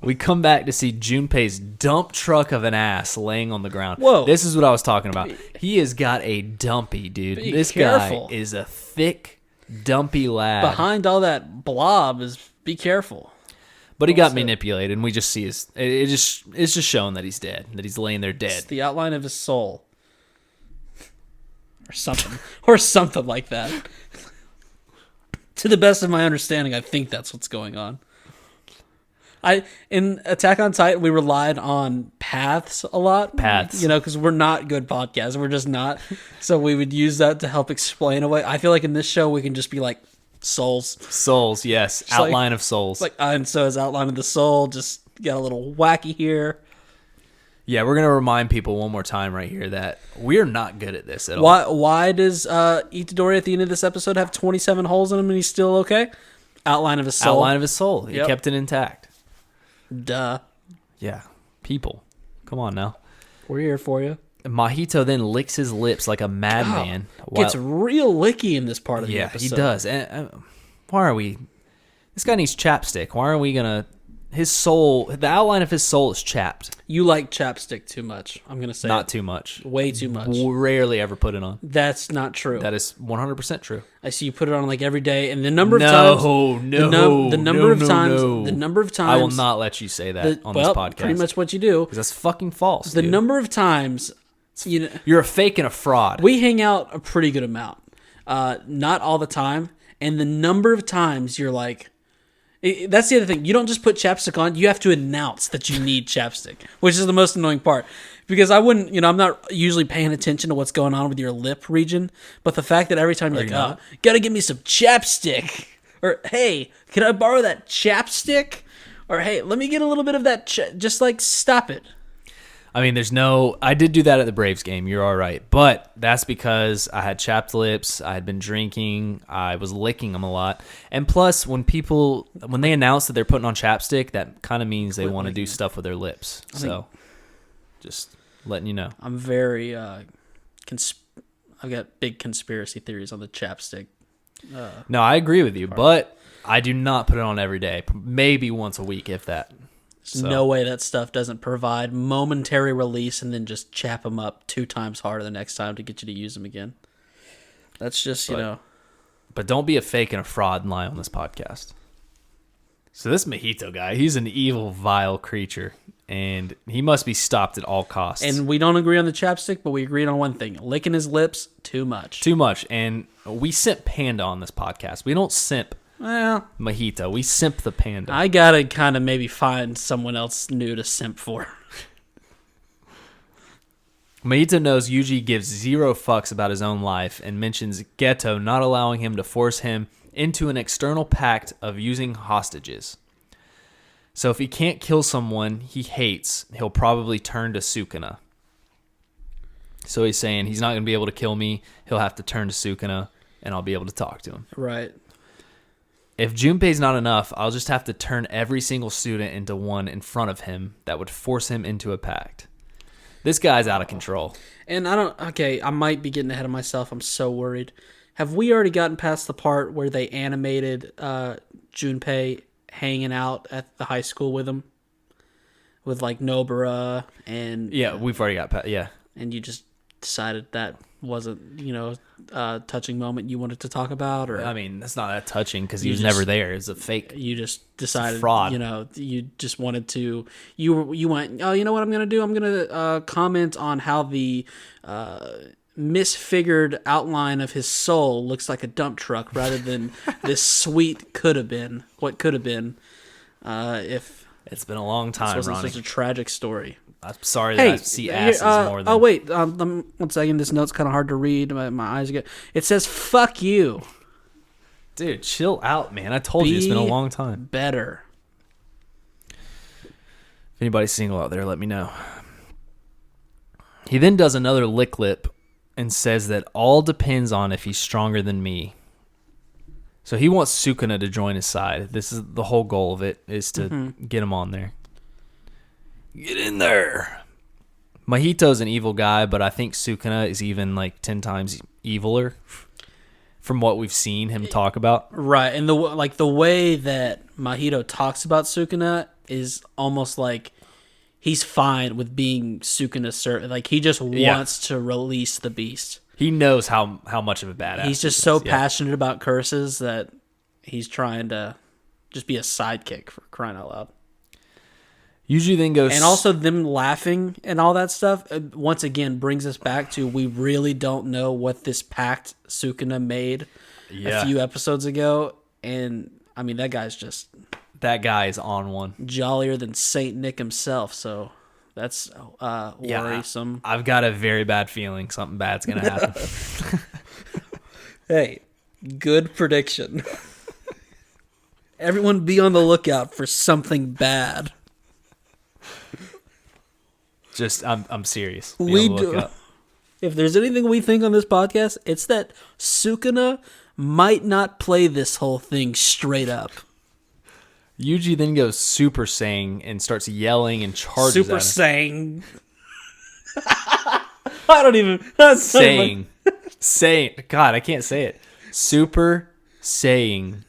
We come back to see Junpei's dump truck of an ass laying on the ground. Whoa. This is what I was talking about. He has got a dumpy, dude. Be this careful. guy is a thick, dumpy lad. Behind all that blob is be careful. But he got manipulated, and we just see it's just showing that he's dead, that he's laying there dead. It's the outline of his soul. Or something like that. To the best of my understanding, I think that's what's going on. In Attack on Titan, we relied on paths a lot. Paths. Because we're not good podcasters. We're just not. So we would use that to help explain away. I feel like in this show, we can just be like, souls. Souls, yes. Just outline of souls. And so his outline of the soul just got a little wacky here. Yeah, we're going to remind people one more time right here that we're not good at this at all. Why does Itadori at the end of this episode have 27 holes in him and he's still okay? Outline of his soul. Outline of his soul. He kept it intact. Duh. Yeah. People. Come on now. We're here for you. Mahito then licks his lips like a madman. Gets real licky in this part of the episode. Yeah, he does. And why are we... This guy needs chapstick. Why are we going to... His soul... The outline of his soul is chapped. You like chapstick too much. I'm going to say Not too much. Way too much. Rarely ever put it on. That's not true. That is 100% true. I see you put it on like every day, and the number of times... The number of times... I will not let you say that on this podcast. Pretty much what you do. Because that's fucking false, The number of times... You're a fake and a fraud. We hang out a pretty good amount. Not all the time. And the number of times you're like... That's the other thing. You don't just put chapstick on. You have to announce that you need chapstick, which is the most annoying part. Because I wouldn't, I'm not usually paying attention to what's going on with your lip region. But the fact that every time you're like, gotta give me some chapstick. Or, hey, can I borrow that chapstick? Or, hey, let me get a little bit of that. Just like, stop it. I mean, I did do that at the Braves game. You're all right. But that's because I had chapped lips. I had been drinking. I was licking them a lot. And plus, when they announce that they're putting on chapstick, that kind of means they want to do stuff with their lips. So, just letting you know. I'm very, I've got big conspiracy theories on the chapstick. No, I agree with you. But I do not put it on every day. Maybe once a week, if that. So. No way that stuff doesn't provide momentary release and then just chap them up 2 times harder the next time to get you to use them again. That's just, But don't be a fake and a fraud and lie on this podcast. So this Mahito guy, he's an evil, vile creature, and he must be stopped at all costs. And we don't agree on the chapstick, but we agreed on one thing. Licking his lips, too much. Too much. And we simp Panda on this podcast. We don't simp Mahito. We simp the panda. I gotta kind of maybe find someone else new to simp for. Mahito knows Yuji gives 0 fucks about his own life and mentions Geto not allowing him to force him into an external pact of using hostages. So if he can't kill someone he hates, he'll probably turn to Sukuna. So he's saying he's not going to be able to kill me. He'll have to turn to Sukuna, and I'll be able to talk to him. Right. If Junpei's not enough, I'll just have to turn every single student into one in front of him that would force him into a pact. This guy's out of control. And I might be getting ahead of myself. I'm so worried. Have we already gotten past the part where they animated Junpei hanging out at the high school with him? With like Nobara and... Yeah, we've already got past, yeah. And you just decided that wasn't, a touching moment you wanted to talk about? Or I mean, that's not that touching because he was never there. It's a fake. You just decided, fraud. You just wanted to. You went. Oh, you know what I'm gonna do? I'm gonna comment on how the misfigured outline of his soul looks like a dump truck rather than this sweet could have been. What could have been if it's been a long time. This wasn't Ronnie. such a tragic story. I'm sorry that I see asses more than... Oh, wait. 1 second. This note's kind of hard to read. My eyes get... It says, fuck you. Dude, chill out, man. I told you it's been a long time. Better. If anybody's single out there, let me know. He then does another lick lip and says that all depends on if he's stronger than me. So he wants Sukuna to join his side. This is the whole goal of it, is to get him on there. Get in there. Mahito's an evil guy, but I think Sukuna is even like 10 times eviler from what we've seen him talk about. Right, and the way that Mahito talks about Sukuna is almost like he's fine with being Sukuna's servant. Like he just wants to release the beast. He knows how much of a badass. He's just so passionate about curses that he's trying to Just be a sidekick, for crying out loud. Yuji then goes... And also them laughing and all that stuff, once again, brings us back to we really don't know what this pact Sukuna made a few episodes ago. And, I mean, that guy's just... That guy is on one. Jollier than Saint Nick himself, so that's worrisome. I've got a very bad feeling something bad's going to happen. Hey, good prediction. Everyone be on the lookout for something bad. Just, I'm serious. We do. If there's anything we think on this podcast, it's that Sukuna might not play this whole thing straight up. Yuji then goes Super Saiyan and starts yelling and charges Super at him. Saiyan. I don't even... Saying. God, I can't say it. Super Saiyan.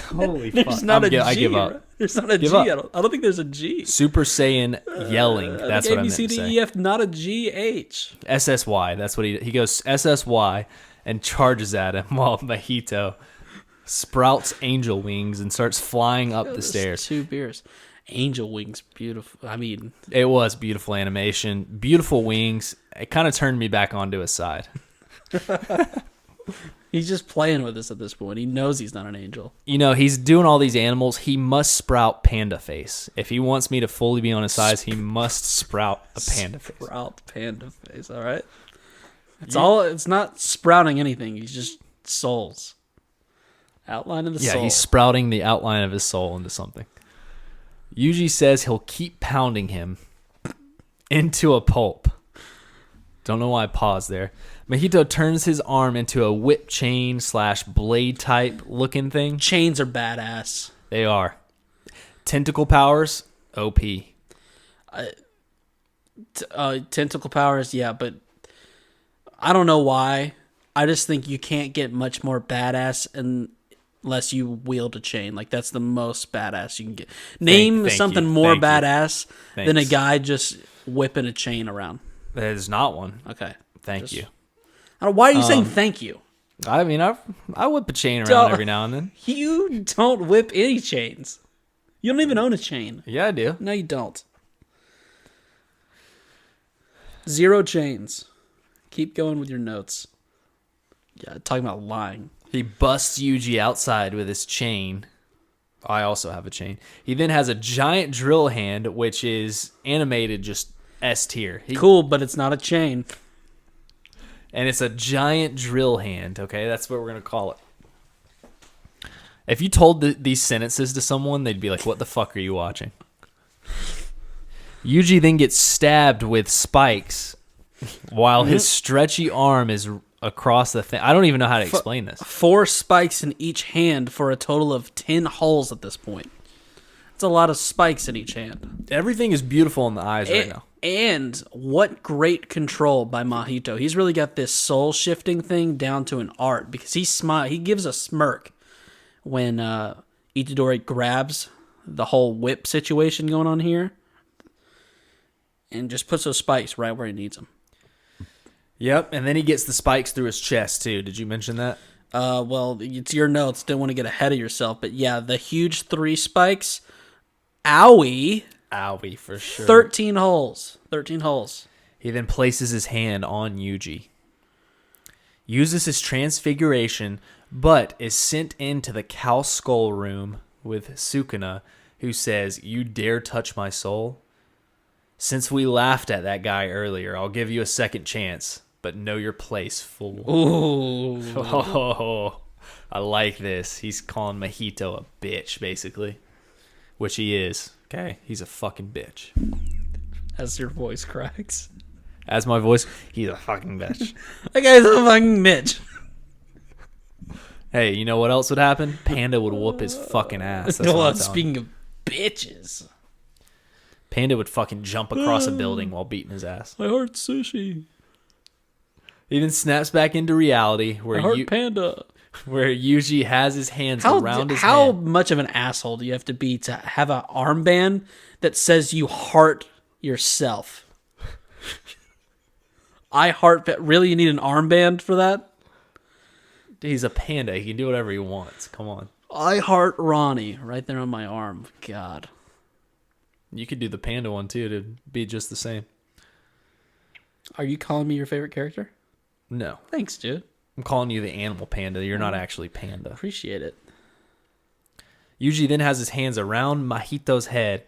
Holy fuck. There's not a G. I give up. Right? There's not a Give G. up. I don't think there's a G. Super Saiyan yelling. That's what I meant to say. ABCDEF, not a GH. SSY. That's what he goes SSY and charges at him while Mahito sprouts angel wings and starts flying up the stairs. 2 beers. Angel wings, beautiful. I mean, it was beautiful animation, beautiful wings. It kind of turned me back onto his side. He's just playing with us at this point. He knows he's not an angel. You know, he's doing all these animals. He must sprout panda face. If he wants me to fully be on his side, he must sprout a panda face. Sprout panda face, all right? It's not sprouting anything. He's just souls. Outline of the soul. Yeah, he's sprouting the outline of his soul into something. Yuji says he'll keep pounding him into a pulp. Don't know why I paused there. Mahito turns his arm into a whip chain / blade type looking thing. Chains are badass. They are. Tentacle powers, OP. Tentacle powers, yeah, but I don't know why. I just think you can't get much more badass unless you wield a chain. Like, that's the most badass you can get. Name something more badass than a guy just whipping a chain around. There's not one. Okay. Thank you. Why are you saying thank you? I mean, I whip a chain around every now and then. You don't whip any chains. You don't even own a chain. Yeah, I do. No, you don't. 0 chains. Keep going with your notes. Yeah, talking about lying. He busts Yuji outside with his chain. I also have a chain. He then has a giant drill hand, which is animated just S tier. Cool, but it's not a chain. And it's a giant drill hand, okay? That's what we're going to call it. If you told these sentences to someone, they'd be like, what the fuck are you watching? Yuji then gets stabbed with spikes while his stretchy arm is across the thing. I don't even know how to explain this. 4 spikes in each hand for a total of 10 holes at this point. It's a lot of spikes in each hand. Everything is beautiful in the eyes right now. And what great control by Mahito. He's really got this soul shifting thing down to an art because he gives a smirk when Itadori grabs the whole whip situation going on here and just puts those spikes right where he needs them. Yep, and then he gets the spikes through his chest too. Did you mention that? Well, it's your notes. Didn't want to get ahead of yourself, but yeah, the huge 3 spikes. Owie. Owie, for sure. 13 holes. 13 holes. He then places his hand on Yuji. Uses his transfiguration, but is sent into the cow skull room with Sukuna, who says, "You dare touch my soul? Since we laughed at that guy earlier, I'll give you a second chance, but know your place, fool." Ooh. Oh, I like this. He's calling Mahito a bitch, basically. Which he is. Okay? He's a fucking bitch. As your voice cracks. As my voice, he's a fucking bitch. That guy's a fucking bitch. Hey, you know what else would happen? Panda would whoop his fucking ass. That's No, speaking of bitches. Panda would fucking jump across a building while beating his ass. I heart sushi. He then snaps back into reality where Panda. Where Yuji has his hands around his How head. much of an asshole do you have to be to have an armband that says you heart yourself? I heart... Really, you need an armband for that? He's a panda. He can do whatever he wants. Come on. I heart Ronnie right there on my arm. God. You could do the panda one too to be just the same. Are you calling me your favorite character? No. Thanks, dude. I'm calling you the animal panda. You're not actually panda. Appreciate it. Yuji then has his hands around Mahito's head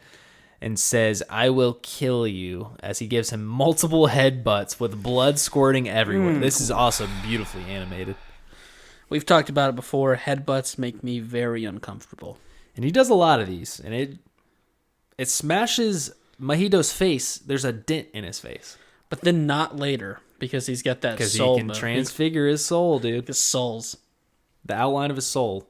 and says, "I will kill you," as he gives him multiple headbutts with blood squirting everywhere. This is also beautifully animated. We've talked about it before. Headbutts make me very uncomfortable. And he does a lot of these, and it smashes Mahito's face. There's a dent in his face. But then not later, because he's got that Because he soul can move. transfigure his soul, dude. His souls. The outline of his soul.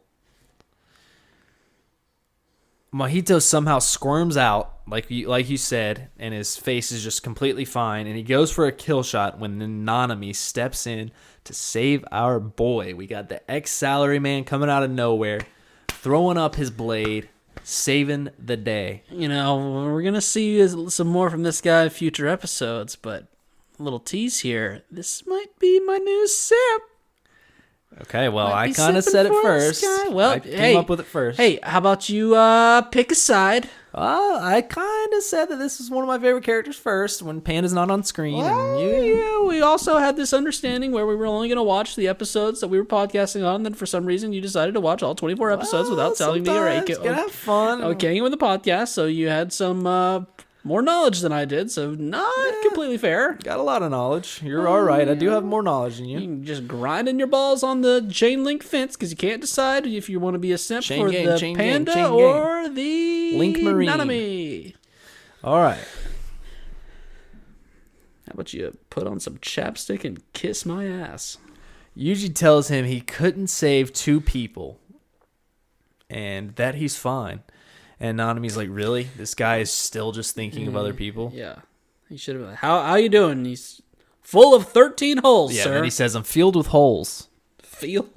Mahito somehow squirms out, like you said, and his face is just completely fine. And he goes for a kill shot when Nanami steps in to save our boy. We got the ex-salaryman coming out of nowhere, throwing up his blade, saving the day. You know, we're going to see some more from this guy in future episodes, but a little tease here. This might be my new sip. Okay, well, Might I be kind of sipping said it for first. this guy. Well, I came up with it first. Hey, how about you pick a side? I kind of said that this is one of my favorite characters first when Panda's not on screen. Well, yeah, we also had this understanding where we were only going to watch the episodes that we were podcasting on, and then for some reason you decided to watch all 24 episodes without telling me or gotta have fun. okaying with the podcast, so you had some more knowledge than I did, so not completely fair. Got a lot of knowledge. You're all right. I do have more knowledge than you. You can just grinding your balls on the chain link fence because you can't decide if you want to be a simp Chain for gang, the chain gang, panda chain or the Link Marine. Nanami. All right. How about you put on some chapstick and kiss my ass? Yuji tells him he couldn't save two people and that he's fine. And Nanami's like, really? This guy is still just thinking of other people? Yeah. He should have. How you doing? He's full of 13 holes, Yeah, sir. and he says, I'm filled with holes. Feel.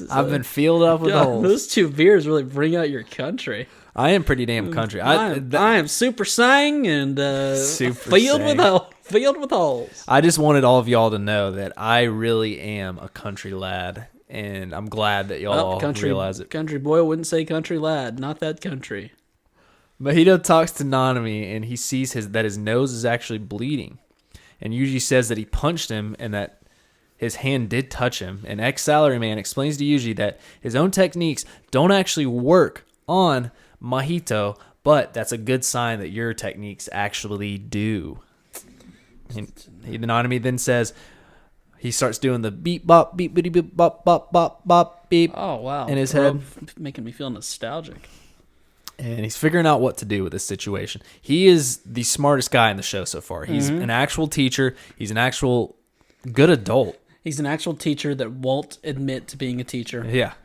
I've been filled up with God, holes. those two beers really bring out your country. I am pretty damn country. I am super sang and Super filled sang. filled with holes. I just wanted all of y'all to know that I really am a country lad. And I'm glad that y'all realize it. Country boy wouldn't say country lad. Not that country. Mahito talks to Nanami, and he sees that his nose is actually bleeding. And Yuji says that he punched him and that his hand did touch him. And ex-salaryman explains to Yuji that his own techniques don't actually work on Mahito, but that's a good sign that your techniques actually do. And Nanami then says... He starts doing the beep bop beep bitty beep bop bop bop bop beep. Oh wow! In his head, making me feel nostalgic. And he's figuring out what to do with this situation. He is the smartest guy in the show so far. He's an actual teacher. He's an actual good adult. He's an actual teacher that won't admit to being a teacher. Yeah,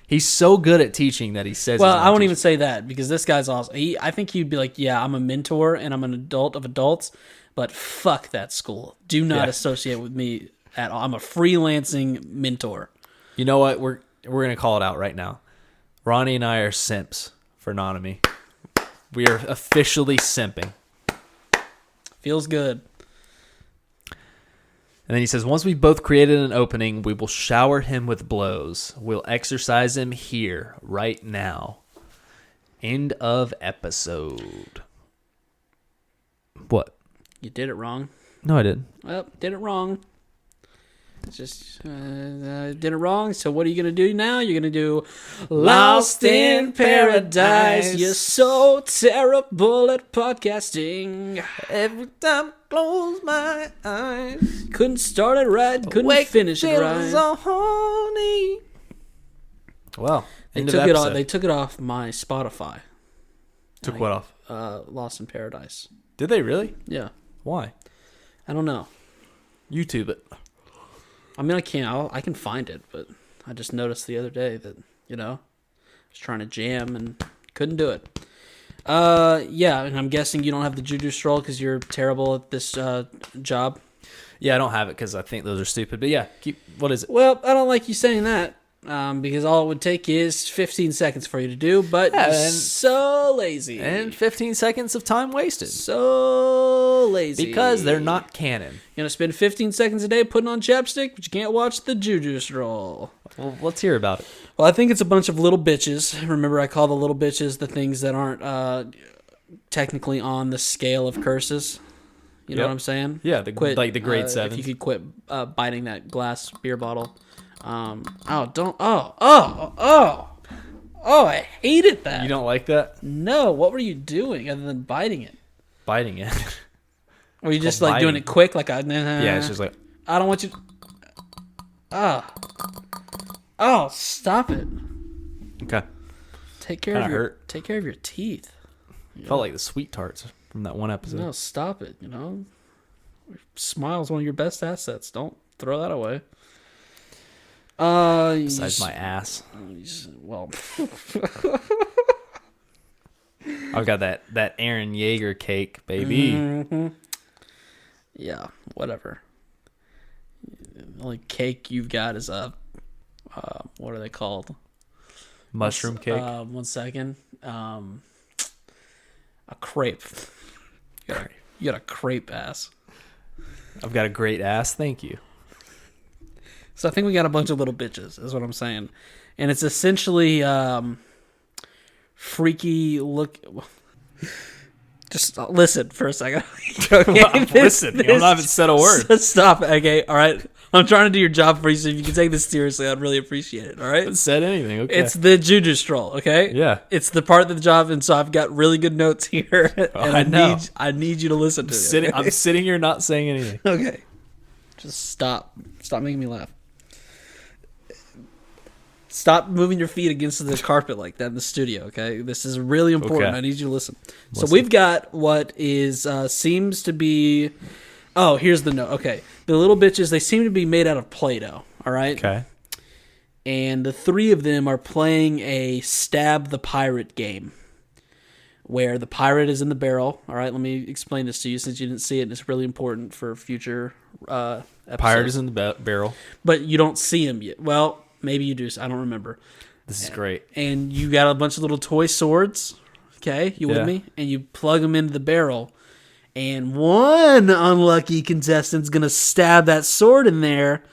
he's so good at teaching that he says. Well, I won't even say that because this guy's awesome. I think he'd be like, "Yeah, I'm a mentor and I'm an adult of adults, but fuck that school. Do not associate with me." At all. I'm a freelancing mentor. You know what? We're gonna call it out right now. Ronnie and I are simps for Nanami. We are officially simping. Feels good. And then he says, once we've both created an opening, we will shower him with blows. We'll exercise him here, right now. End of episode. What? You did it wrong. No, I didn't. Well, did it wrong. Just did it wrong. So what are you going to do now? You're going to do Lost in Paradise. You're so terrible at podcasting. Every time I close my eyes. Couldn't start it right. Couldn't finish it right. So horny. Well, They took it off my Spotify. Took what off? Lost in Paradise. Did they really? Yeah. Why? I don't know. YouTube it. I mean, I can find it, but I just noticed the other day that, I was trying to jam and couldn't do it. Yeah, and I'm guessing you don't have the Jujutsu scroll because you're terrible at this job. Yeah, I don't have it because I think those are stupid. But yeah, what is it? Well, I don't like you saying that because all it would take is 15 seconds for you to do, but you're so lazy. And 15 seconds of time wasted. So lazy. Because they're not canon. You're going to spend 15 seconds a day putting on chapstick, but you can't watch the Jujutsu scroll. Well, let's hear about it. Well, I think it's a bunch of little bitches. Remember, I call the little bitches the things that aren't technically on the scale of curses. You know what I'm saying? Yeah, the grade 7. If you could quit biting that glass beer bottle. I hated that. You don't like that? No, what were you doing other than biting it? Biting it. Were you just like doing it quick? Like yeah, it's just like I don't want you. Oh, stop it! okay. Take care of your hurt. take care of your teeth. Felt like the sweet tarts from that one episode. No, stop it. You know, smile's one of your best assets. Don't throw that away. Besides my ass. Well, I've got that Aaron Yeager cake, baby. mm-hmm. Yeah, whatever. The only cake you've got is a what are they called? Mushroom cake. 1 second. A crepe. You got a crepe ass. I've got a great ass. Thank you. So I think we got a bunch of little bitches, is what I'm saying. And it's essentially freaky look. Just listen for a second. Okay, I'm listening. I haven't said a word. Stop. Okay, all right. I'm trying to do your job for you, so if you can take this seriously, I'd really appreciate it. All right. I haven't said anything. Okay. It's the juju stroll. Okay. Yeah. It's the part of the job, and so I've got really good notes here, and I know. I need you to listen to it. I'm sitting here not saying anything. Okay. Just stop. Stop making me laugh. Stop moving your feet against the carpet like that in the studio, okay? This is really important. Okay. I need you to listen. So we've got what is seems to be... Oh, here's the note. Okay. The little bitches, they seem to be made out of Play-Doh, all right? Okay. And the three of them are playing a Stab the Pirate game where the pirate is in the barrel. All right, let me explain this to you since you didn't see it, and it's really important for future episodes. Pirate is in the barrel. But you don't see him yet. Well... Maybe you do. I don't remember. This is great. And you got a bunch of little toy swords. Okay, you with me? And you plug them into the barrel. And one unlucky contestant's going to stab that sword in there.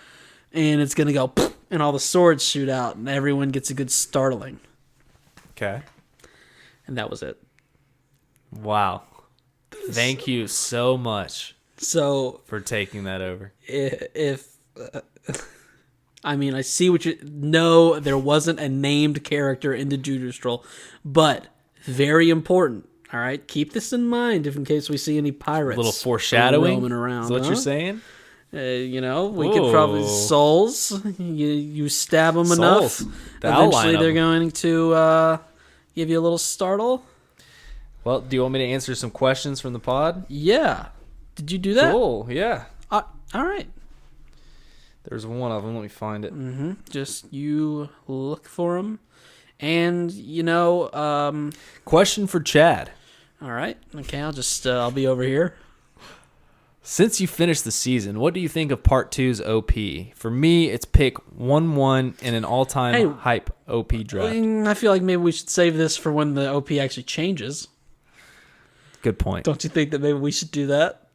And it's going to go, poof, and all the swords shoot out. And everyone gets a good startling. Okay. And that was it. Wow. Thank you so much for taking that over. I mean, I see what you... No, there wasn't a named character in the Jujutsu Stroll, but very important, all right? Keep this in mind if in case we see any pirates. A little foreshadowing? Roaming around. Is what you're saying? You know, we could probably... Souls. You stab them enough. Eventually they're going to give you a little startle. Well, do you want me to answer some questions from the pod? Yeah. Did you do that? Cool, yeah. All right. There's one of them. Let me find it. Mm-hmm. Just you look for them. And, you know... Question for Chad. All right. Okay, I'll be over here. Since you finished the season, what do you think of Part 2's OP? For me, it's pick 1-1 in an all-time hype OP draft. I feel like maybe we should save this for when the OP actually changes. Good point. Don't you think that maybe we should do that?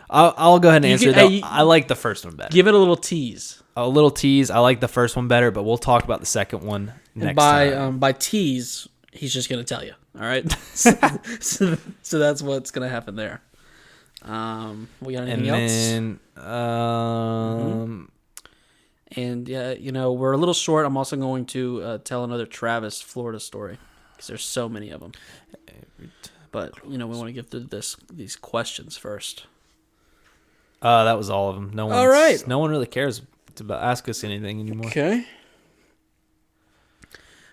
I'll go ahead and answer that. I like the first one better. Give it a little tease. A little tease. I like the first one better, but we'll talk about the second one next time. By tease, he's just going to tell you. All right? so that's what's going to happen there. We got anything else? And yeah, you know, we're a little short. I'm also going to tell another Travis Florida story because there's so many of them. But, you know, we want to get through these questions first. That was all of them. All right. No one really cares to ask us anything anymore. Okay.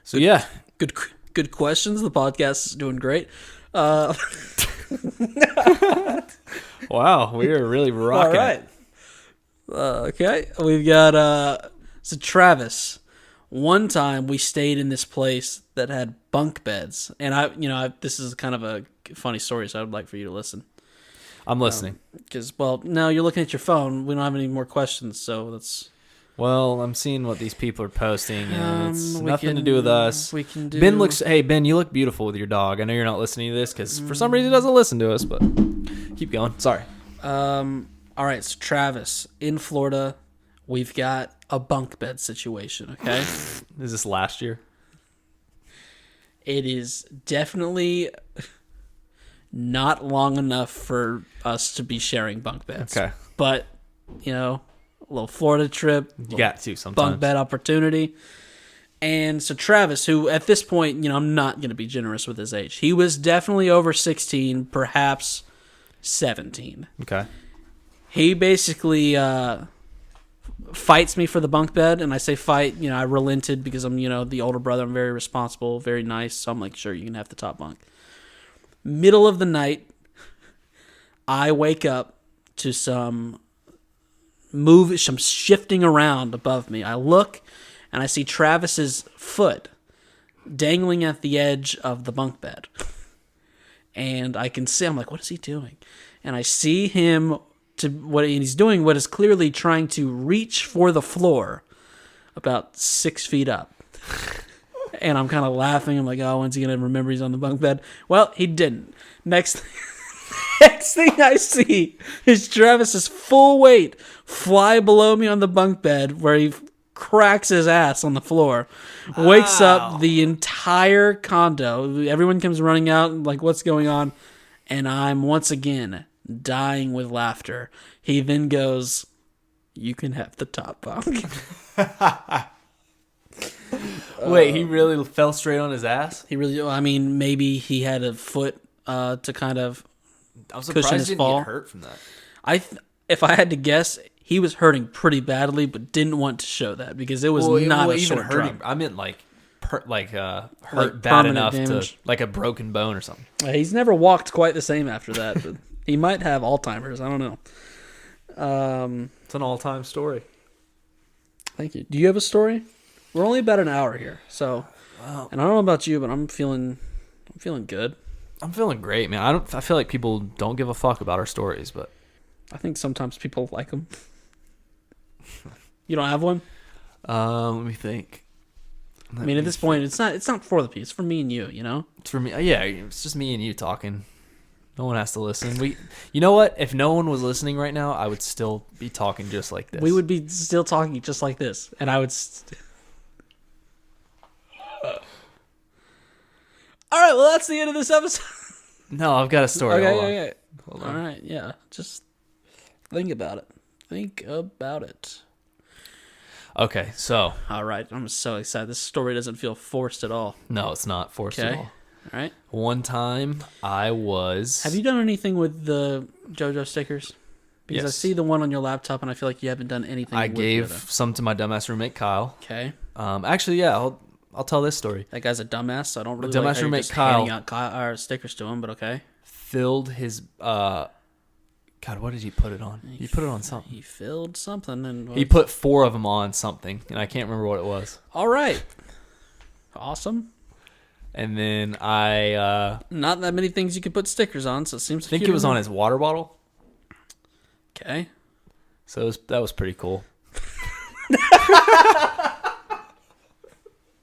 So yeah, good questions. The podcast is doing great. Wow, we are really rocking. All right. Okay, we've got so Travis. One time we stayed in this place that had bunk beds, and this is kind of a funny story, so I'd like for you to listen. I'm listening. Because, no, you're looking at your phone. We don't have any more questions, so that's... Well, I'm seeing what these people are posting, and it's nothing to do with us. We can do... Ben, you look beautiful with your dog. I know you're not listening to this, because for some reason he doesn't listen to us, but keep going. Sorry. All right, so Travis, in Florida, we've got a bunk bed situation, okay? Is this last year? It is definitely not long enough for us to be sharing bunk beds. Okay. But, a little Florida trip. You got to sometimes. Bunk bed opportunity. And so Travis, who at this point, I'm not going to be generous with his age. He was definitely over 16, perhaps 17. Okay. He basically fights me for the bunk bed, and I say fight, I relented because I'm, the older brother. I'm very responsible, very nice, so I'm like, sure, you can have the top bunk. Middle of the night, I wake up to some shifting around above me. I look, and I see Travis's foot dangling at the edge of the bunk bed. And I can see, I'm like, what is he doing? And I see him, what he's doing, what is clearly trying to reach for the floor about 6 feet up. And I'm kind of laughing. I'm like, oh, when's he going to remember he's on the bunk bed? Well, he didn't. Next thing I see is Travis's full weight fly below me on the bunk bed where he cracks his ass on the floor. Wakes up the entire condo. Everyone comes running out, like, what's going on? And I'm once again dying with laughter. He then goes, you can have the top bunk. Wait, he really fell straight on his ass? He really, maybe he had a foot to kind of I'm cushion surprised his he didn't fall. get hurt from that. If I had to guess, he was hurting pretty badly, but didn't want to show that because it was not a short drop. I meant hurt Like bad enough damage. to like a broken bone or something. He's never walked quite the same after that, but he might have Alzheimer's. I don't know. It's an all-time story. Thank you. Do you have a story? We're only about an hour here, so. Wow. And I don't know about you, but I'm feeling good. I'm feeling great, man. I feel like people don't give a fuck about our stories, but I think sometimes people like them. You don't have one? let me think. At this point, it's not for the people. It's for me and you. It's for me. Yeah, it's just me and you talking. No one has to listen. You know what? If no one was listening right now, I would still be talking just like this. We would be still talking just like this, and I would. All right, well, that's the end of this episode. No, I've got a story. Okay. Hold on. All right, yeah. Just think about it. Think about it. Okay, so All right, I'm so excited. This story doesn't feel forced at all. no, it's not forced at Okay. all. All right. One time, I was. Have you done anything with the JoJo stickers? Because I Yes. see the one on your laptop, and I feel like you haven't done anything. I with gave the other. some to my dumbass roommate Kyle. Okay. Actually, yeah, I'll tell this story. That guy's a dumbass, so I don't really Dumbass like how you're roommate just Kyle. handing out stickers to him, but okay. Filled his God, what did he put it on? He put it on something. He filled something, and He put 4 of them on something, and I can't remember what it was. all right. Awesome. And then I Not that many things you could put stickers on, so it seems. think it was on his water bottle. Okay. So that was pretty cool.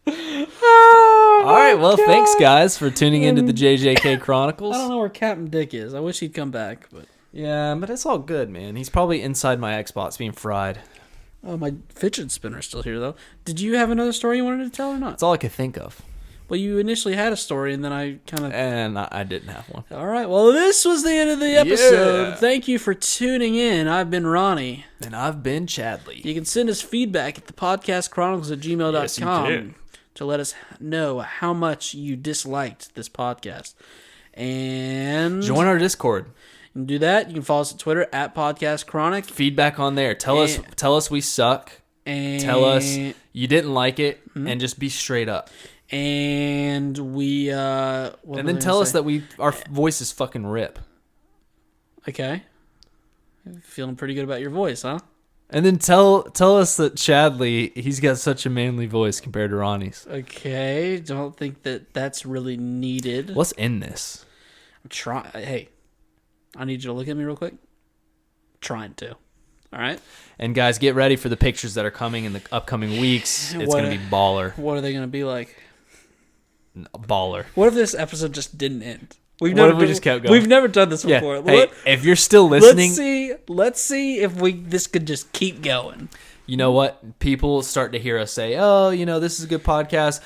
All right, well, thanks guys for tuning into the JJK Chronicles. I don't know where Captain Dick is. I wish he'd come back, but Yeah, but it's all good, man. He's probably inside my Xbox being fried. oh, my fidget spinner's still here though. Did you have another story you wanted to tell or not? That's all I could think of. Well, you initially had a story, and then I kind of. And I didn't have one. All right. Well, this was the end of the episode. Yeah. Thank you for tuning in. I've been Ronnie. And I've been Chadley. You can send us feedback at thepodcastchronicles@gmail.com Yes, you can. to let us know how much you disliked this podcast. And Join our Discord. you can do that. You can follow us on Twitter @podcastchronic. Feedback on there. Tell us we suck. And Tell us you didn't like it, and just be straight up. And we And then tell us that our voices fucking rip. Okay. Feeling pretty good about your voice, huh? And then tell us that Chadley, he's got such a manly voice compared to Ronnie's. Okay. Don't think that that's really needed. What's in this? I'm trying. Hey, I need you to look at me real quick. Trying to. All right. And guys, get ready for the pictures that are coming in the upcoming weeks. It's What- going to be baller. What are they going to be like? Baller. What if this episode just didn't end? What if we just kept going? We've never done this Yeah. before. Hey, if you're still listening, Let's see if this could just keep going. you know what? People start to hear us say, oh, this is a good podcast.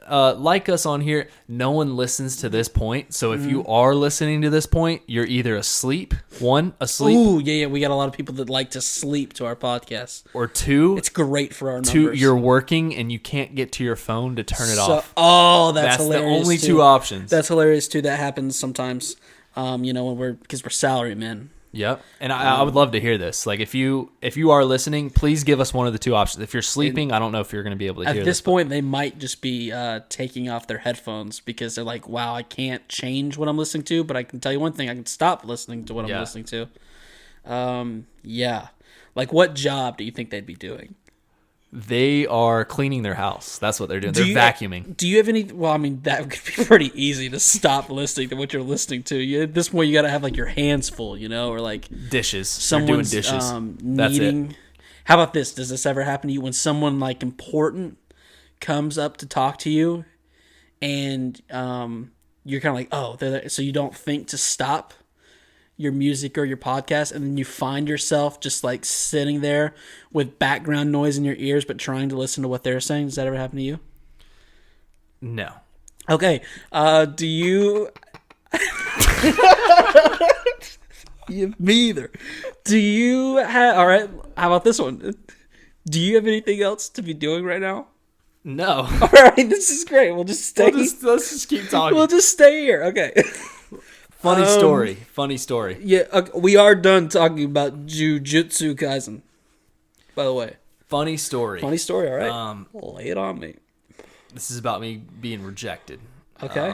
Like us on here. No one listens to this point. So if you are listening to this point, you're either asleep. One, asleep. Ooh, yeah. We got a lot of people that like to sleep to our podcast. Or two, it's great for our numbers. Two, you're working and you can't get to your phone to turn it off. Oh, that's hilarious. That's the only too. two options. That's hilarious too. That happens sometimes. When because we're salarymen. Yep. And I would love to hear this. Like if you are listening, please give us one of the two options. If you're sleeping, I don't know if you're going to be able to hear this. At this point, they might just be taking off their headphones because they're like, wow, I can't change what I'm listening to, but I can tell you one thing, I can stop listening to what I'm listening to. Yeah. Like what job do you think they'd be doing? They are cleaning their house. That's what they're doing. They're vacuuming. Do you have any... Well, I mean, that could be pretty easy to stop listening to what you're listening to. At this point, you got to have, like, your hands full, or, like... Dishes. Someone's doing dishes. That's it. How about this? Does this ever happen to you when someone, like, important comes up to talk to you and you're kind of like, oh, they're there, so you don't think to stop your music or your podcast, and then you find yourself just like sitting there with background noise in your ears but trying to listen to what they're saying? Does that ever happen to you? No. Okay. Do you... Me either. Do you have... All right, how about this one? Do you have anything else to be doing right now? No. All right, this is great. We'll just stay... Let's just keep talking. We'll just stay here. Okay. Funny story. Yeah, we are done talking about Jujutsu Kaisen, by the way. Funny story, all right. Lay it on me. This is about me being rejected. Okay.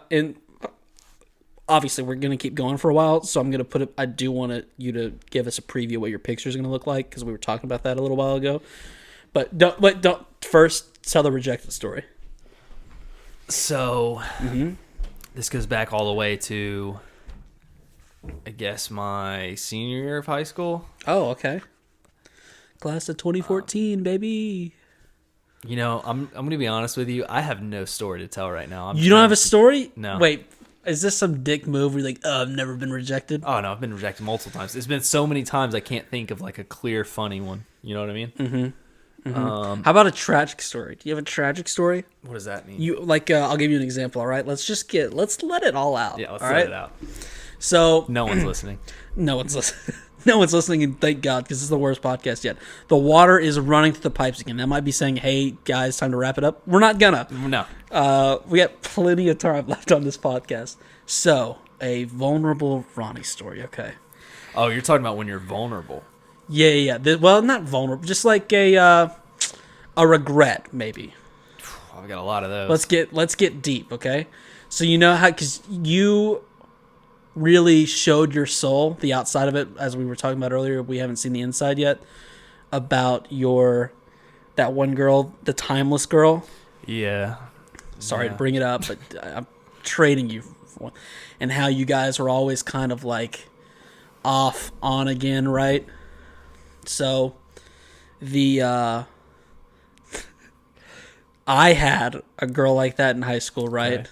And obviously, we're going to keep going for a while, so I'm going to put it... I do want you to give us a preview of what your picture is going to look like, because we were talking about that a little while ago. But don't first tell the rejected story. So... This goes back all the way to, I guess, my senior year of high school. Oh, okay. Class of 2014, baby. I'm going to be honest with you. I have no story to tell right now. You don't have a story? No. Wait, is this some dick move where you're like, oh, I've never been rejected? Oh, no, I've been rejected multiple times. It's been so many times I can't think of like a clear, funny one. You know what I mean? Mm-hmm. How about a tragic story? Do you have a tragic story? What does that mean? You I'll give you an example. All right, let's let it all out. Yeah, let's let let it out. So no one's listening. No one's listening. No one's listening, and thank God, because this is the worst podcast yet. The water is running through the pipes again. That might be saying, "Hey guys, time to wrap it up." We're not gonna. No. We got plenty of time left on this podcast. So, a vulnerable Ronnie story. Okay. Oh, you're talking about when you're vulnerable. Yeah. Well, not vulnerable, just like a regret, maybe. I've got a lot of those. Let's get deep, okay? So you know how, because you really showed your soul, the outside of it, as we were talking about earlier. We haven't seen the inside yet, about that one girl, the timeless girl. Yeah. Sorry to bring it up, but I'm trading you for one. And how you guys were always kind of like off, on again, right? So I had a girl like that in high school, right? Okay.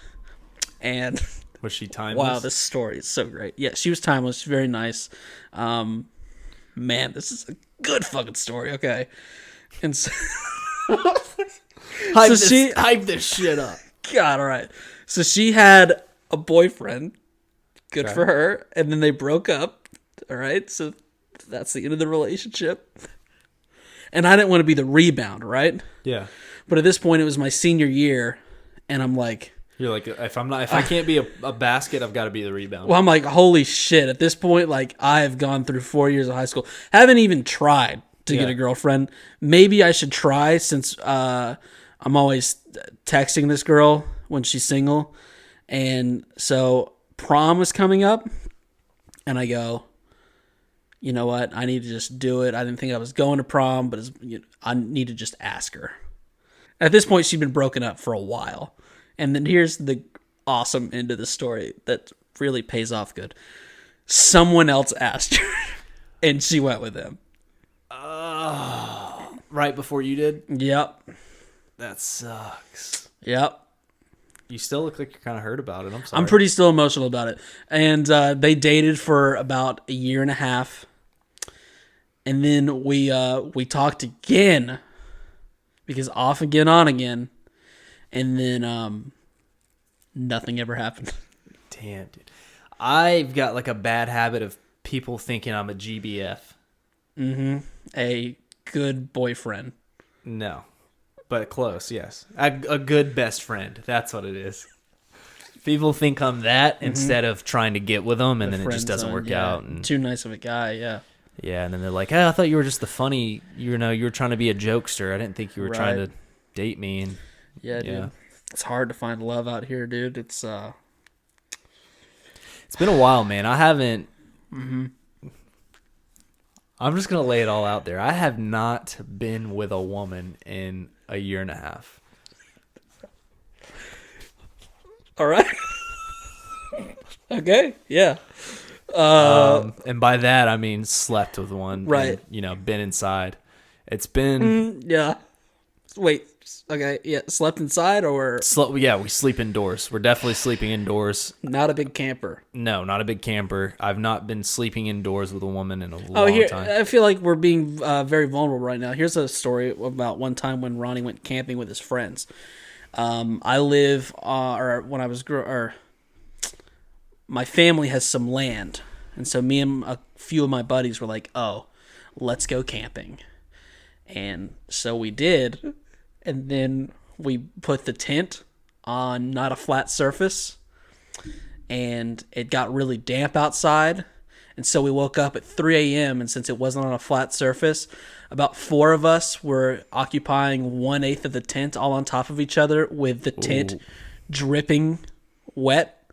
And was she timeless? Wow, this story is so great. Yeah, she was timeless. She's very nice. Man, this is a good fucking story. Okay, and so, hype this shit up. God, all right. So she had a boyfriend. Good for her. And then they broke up. All right, so that's the end of the relationship. And I didn't want to be the rebound, right? Yeah. But at this point, it was my senior year, and I'm like, you're like, if I can't be a basket, I've got to be the rebound. Well, I'm like, holy shit! At this point, like, I have gone through 4 years of high school, haven't even tried to get a girlfriend. Maybe I should try, since I'm always texting this girl when she's single, and so prom was coming up, and I go, you know what? I need to just do it. I didn't think I was going to prom, but I need to just ask her. At this point, she'd been broken up for a while. And then here's the awesome end of the story that really pays off good. Someone else asked her, and she went with him. Right before you did? Yep. That sucks. Yep. You still look like you're kind of hurt about it. I'm sorry. I'm pretty still emotional about it. And they dated for about a year and a half. And then we talked again, because off again, on again, and then nothing ever happened. Damn, dude. I've got like a bad habit of people thinking I'm a GBF. Mm-hmm. A good boyfriend. No, but close. Yes, a good best friend. That's what it is. People think I'm that instead of trying to get with them, and then it just doesn't work out. And too nice of a guy. Yeah. Yeah, and then they're like, "Hey, I thought you were just the funny. You were trying to be a jokester. I didn't think you were trying to date me." And yeah, dude, it's hard to find love out here, dude. It's been a while, man. I haven't. Mm-hmm. I'm just gonna lay it all out there. I have not been with a woman in a year and a half. All right. Okay. Yeah. And by that I mean slept with one. Right. And, been inside. It's been. Yeah. Wait. Okay. Yeah. Slept inside or? Yeah, we sleep indoors. We're definitely sleeping indoors. Not a big camper. No, not a big camper. I've not been sleeping indoors with a woman in a long time. I feel like we're being very vulnerable right now. Here's a story about one time when Ronnie went camping with his friends. I live, my family has some land. And so me and a few of my buddies were like, oh, let's go camping. And so we did. And then we put the tent on not a flat surface. And it got really damp outside. And so we woke up at 3 a.m. And since it wasn't on a flat surface, about 4 of us were occupying 1/8 of the tent all on top of each other with the tent dripping wet.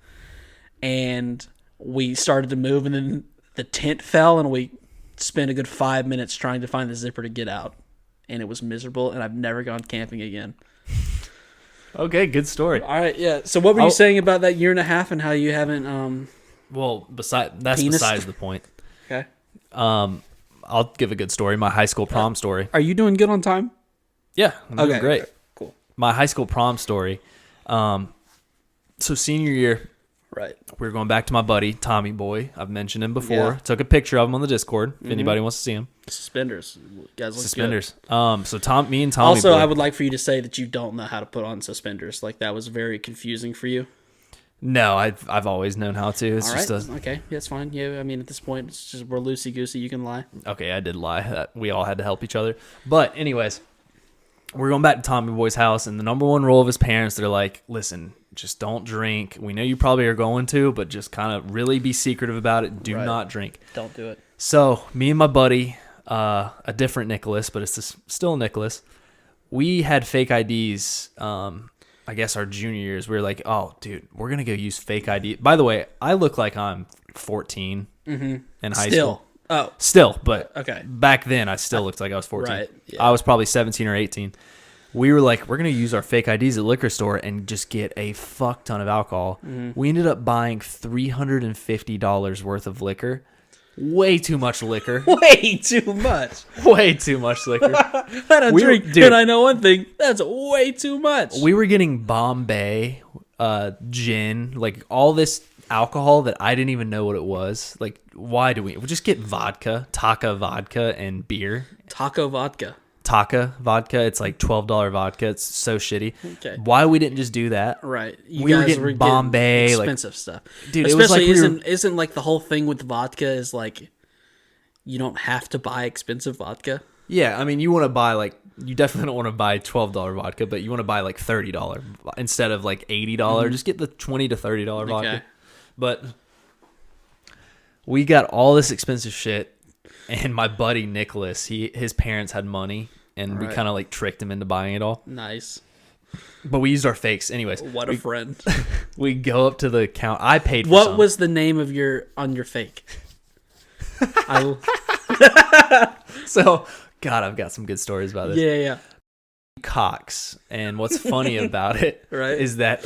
And we started to move, and then the tent fell, and we spent a good 5 minutes trying to find the zipper to get out. And it was miserable, and I've never gone camping again. Okay, good story. All right, yeah. So what were you saying about that year and a half and how you haven't... Well, that's besides the point. Okay. I'll give a good story. My high school prom story. Are you doing good on time? Yeah, I'm doing great. Okay, cool. My high school prom story. So senior year, right? We were going back to my buddy Tommy Boy. I've mentioned him before. Yeah. Took a picture of him on the Discord. If anybody wants to see him. Suspenders, you guys look suspenders. Good. So me and Tommy. Also, Boy, I would like for you to say that you don't know how to put on suspenders. Like that was very confusing for you. No, I've always known how to. It's all right. just Okay, that's fine. Yeah, I mean at this point, it's just we're loosey goosey. You can lie. Okay, I did lie. We all had to help each other. But anyways, we're going back to Tommy Boy's house, and the number one rule of his parents, they're like, listen, just don't drink. We know you probably are going to, but just kind of really be secretive about it. Do not drink. Don't do it. So me and my buddy, a different Nicholas, but it's still Nicholas, we had fake IDs. I guess our junior years, we were like, oh, dude, we're going to go use fake ID. By the way, I look like I'm 14 in high school. Oh. Still, but okay. Back then, I still looked like I was 14. Right. Yeah. I was probably 17 or 18. We were like, we're going to use our fake IDs at liquor store and just get a fuck ton of alcohol. We ended up buying $350 worth of liquor. Way too much liquor. Way too much. Way too much liquor. I don't drink, dude. And I know one thing. That's way too much. We were getting Bombay, gin, like all this alcohol that I didn't even know what it was. Like, why do we just get vodka, Taka vodka, and beer? Taco vodka. Taka vodka. It's like $12 vodka. It's so shitty. Okay. Why we didn't just do that? Right. We were getting Bombay, expensive stuff. Dude, especially it was like isn't like the whole thing with vodka is like you don't have to buy expensive vodka. Yeah, I mean, you want to buy like you definitely don't want to buy $12 vodka, but you want to buy like $30 instead of like $80. Just get the $20 to $30 vodka. Okay. But we got all this expensive shit. And my buddy Nicholas, his parents had money, and we kind of like tricked him into buying it all. Nice. But we used our fakes. Anyways. What a friend. We go up to the account. I paid for What was the name of your fake? So, God, I've got some good stories about this. Yeah. Cox. And what's funny about it is that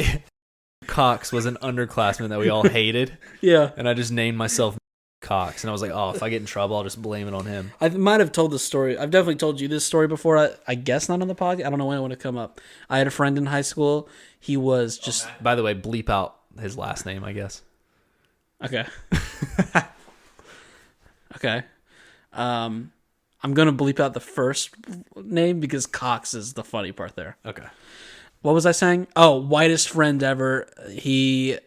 Cox was an underclassman that we all hated. Yeah. And I just named myself Cox, and I was like, oh, if I get in trouble, I'll just blame it on him. I might have told this story. I've definitely told you this story before. I guess not on the podcast. I don't know when it would have come up. I had a friend in high school. He was just... By the way, bleep out his last name, I guess. Okay. Okay. I'm going to bleep out the first name because Cox is the funny part there. Okay. What was I saying? Oh, whitest friend ever. He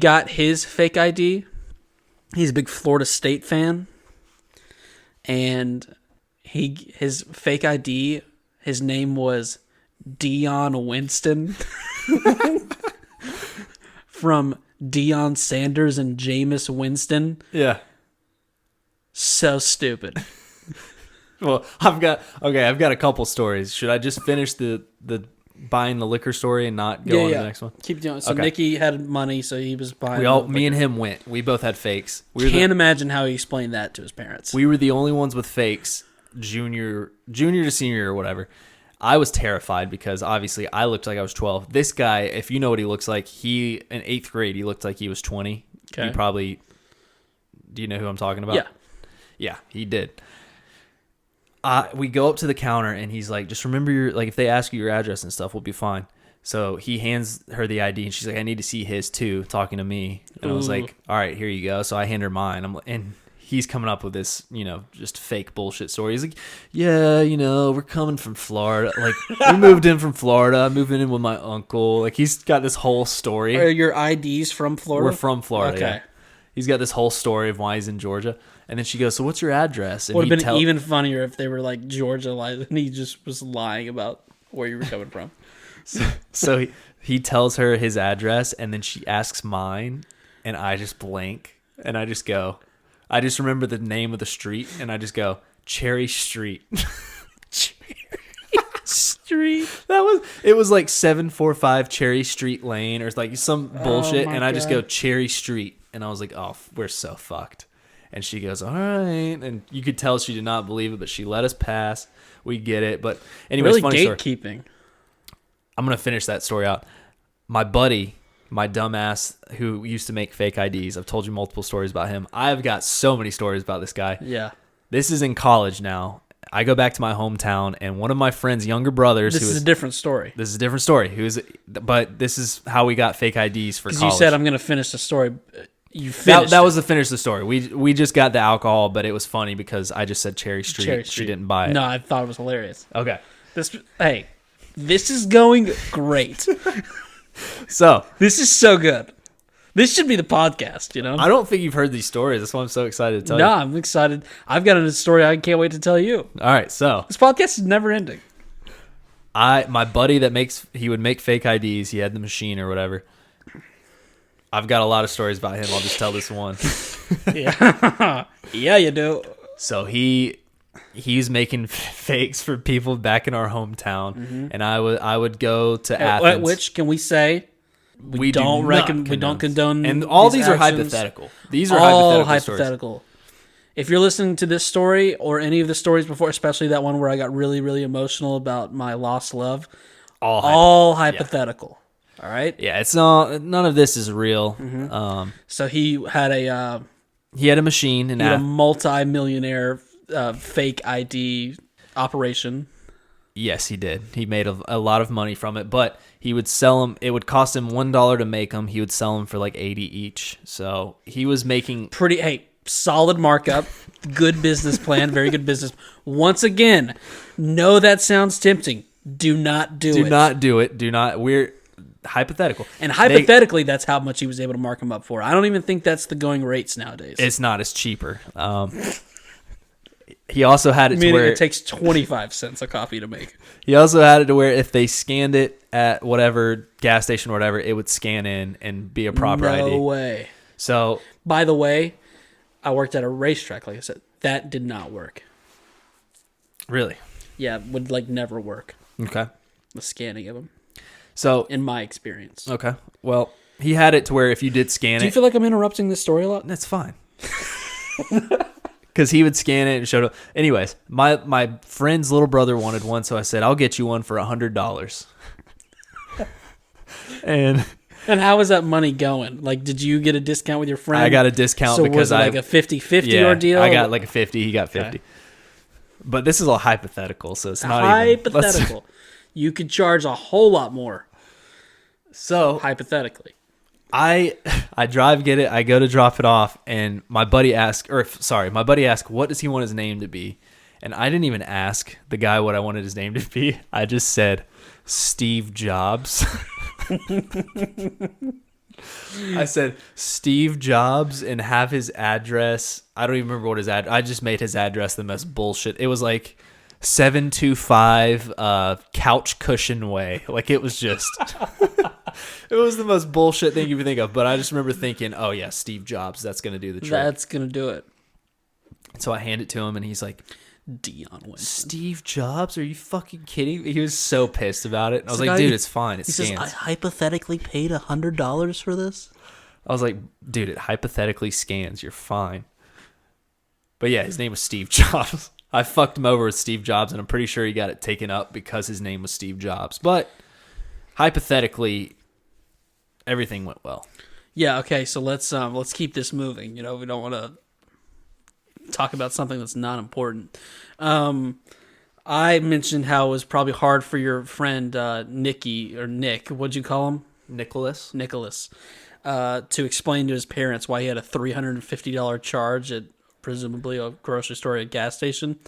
got his fake ID. He's a big Florida State fan. And his fake ID, his name was Deion Winston. From Deion Sanders and Jameis Winston. Yeah. So stupid. Well, I've got a couple stories. Should I just finish the buying the liquor story and not go on to the next one? Keep doing it. So Okay. Nicky had money, so he was buying. Me and him went. We both had fakes. Can't imagine how he explained that to his parents. We were the only ones with fakes, junior to senior or whatever. I was terrified because obviously I looked like I was 12. This guy, if you know what he looks like, in 8th grade, he looked like he was 20. Okay. Do you know who I'm talking about? Yeah. Yeah, he did. We go up to the counter and he's like, just remember if they ask you your address and stuff, we'll be fine. So he hands her the ID and she's like, I need to see his too, talking to me. And I was like, all right, here you go. So I hand her mine. And he's coming up with this, just fake bullshit story. He's like, yeah, we're coming from Florida. Like, we moved in from Florida. I'm moving in with my uncle. Like, he's got this whole story. Are your IDs from Florida? We're from Florida. Okay. Yeah. He's got this whole story of why he's in Georgia. And then she goes, so what's your address? And Would have been even funnier if they were like Georgia, and he just was lying about where you were coming from. So he tells her his address, and then she asks mine, and I just blank. And I just go, I just remember the name of the street, and I just go, Cherry Street. Street. It was like 745 Cherry Street Lane, or like some bullshit, my and I just God. go Cherry Street, and I was like, oh, we're so fucked. And she goes, all right, and you could tell she did not believe it, but she let us pass. We get it, but anyways, Really funny story. gatekeeping. I'm gonna finish that story out. My buddy, my dumbass, who used to make fake IDs. I've told you multiple stories about him. I've got so many stories about this guy. Yeah. This is in college now. I go back to my hometown, and one of my friend's younger brothers. This is a different story. This is a different story. But this is how we got fake IDs for college. Because you said I'm going to finish the story. You finished that was the finish the story. We just got the alcohol, but it was funny because I just said Cherry Street. Cherry She Street. didn't buy it. No, I thought it was hilarious. Okay. This is going great. So This is so good. This should be the podcast, I don't think you've heard these stories. That's why I'm so excited to tell you. No, I'm excited. I've got a story I can't wait to tell you. All right, so This podcast is never ending. my buddy he would make fake IDs. He had the machine or whatever. I've got a lot of stories about him. I'll just tell this one. Yeah. Yeah, you do. So he's making fakes for people back in our hometown, and I would go to Athens. Which can we say we don't condone, and all these are actions. hypothetical. These are all hypothetical. If you're listening to this story or any of the stories before, especially that one where I got really, really emotional about my lost love, all hypothetical. All right. Yeah, it's not. None of this is real. So he had a machine in he had a Athens. multi-millionaire fake ID operation. Yes, he did. He made a lot of money from it, but he would sell them. It would cost him $1 to make them. He would sell them for like 80 each. So he was making Solid markup, good business plan, very good business. Once again, know that sounds tempting. Do not do it. Do not do it. Do not. We're hypothetical. And hypothetically, that's how much he was able to mark them up for. I don't even think that's the going rates nowadays. It's not. It's cheaper. He also had it to Meaning where it takes 25 cents a copy to make. He also had it to where if they scanned it at whatever gas station or whatever, it would scan in and be a proper ID. No way. So, by the way, I worked at a racetrack, like I said. That did not work. Really? Yeah, it would never work. Okay. The scanning of them. So, in my experience. Okay. Well, he had it to where if you did scan Do you feel like I'm interrupting this story a lot? That's fine. Because he would scan it and show it. Anyways, my friend's little brother wanted one, so I said, I'll get you one for $100. And how is that money going? Did you get a discount with your friend? I got a discount so because was it a 50-50 ordeal? I got like a 50. He got 50. Okay. But this is all hypothetical, so it's not hypothetical. You could charge a whole lot more. So hypothetically, I drive, get it. I go to drop it off, and my buddy asked, what does he want his name to be? And I didn't even ask the guy what I wanted his name to be. I just said Steve Jobs. I said Steve Jobs and have his address. I don't even remember what his address. I just made his address the most bullshit. It was like 725 Couch Cushion Way. Like it was just, it was the most bullshit thing you could think of. But I just remember thinking, oh yeah, Steve Jobs. That's gonna do the trick. That's gonna do it. So I hand it to him, and he's like, Dion Winston. Steve Jobs? Are you fucking kidding me? He was so pissed about it. And I was like, dude, it's fine. It scans. He says, I hypothetically paid $100 for this? I was like, dude, it hypothetically scans. You're fine. But yeah, his name was Steve Jobs. I fucked him over with Steve Jobs, and I'm pretty sure he got it taken up because his name was Steve Jobs. But hypothetically, everything went well. Yeah, okay, so let's keep this moving. You know, we don't want to talk about something that's not important. I mentioned how it was probably hard for your friend Nicky, or Nick, what'd you call him? Nicholas, to explain to his parents why he had a $350 charge at presumably a grocery store, a gas station.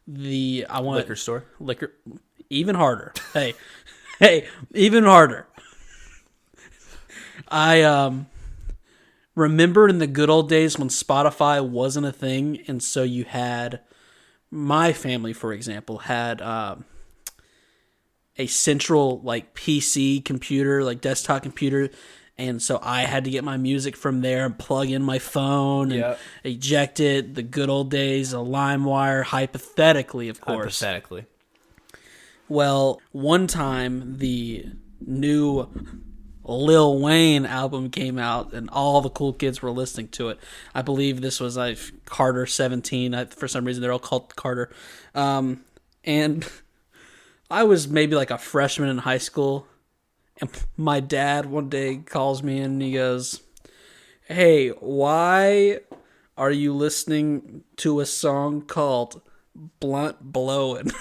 Liquor store. Liquor, even harder. Hey, even harder. I remember in the good old days when Spotify wasn't a thing, and so you had, my family, for example, had a central like PC computer, like desktop computer, and so I had to get my music from there and plug in my phone and eject it. The good old days, a LimeWire, hypothetically, of course. Hypothetically. Well, one time the new Lil Wayne album came out and all the cool kids were listening to it. I believe this was Carter 17. For some reason, they're all called Carter. And I was maybe like a freshman in high school. And my dad one day calls me in and he goes, hey, why are you listening to a song called Blunt Blowin'?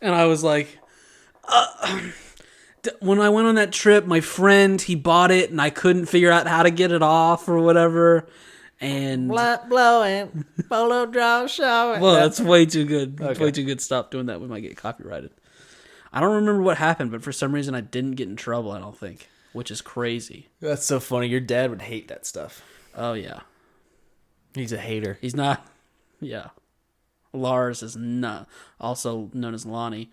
And I was like, when I went on that trip, my friend, he bought it and I couldn't figure out how to get it off or whatever. And Blunt blowing, polo draw showing. well, that's way too good. Okay. Way too good. Stop doing that. We might get copyrighted. I don't remember what happened, but for some reason I didn't get in trouble, I don't think, which is crazy. That's so funny. Your dad would hate that stuff. Oh, yeah. He's a hater. He's not. Yeah. Lars is not, also known as Lonnie.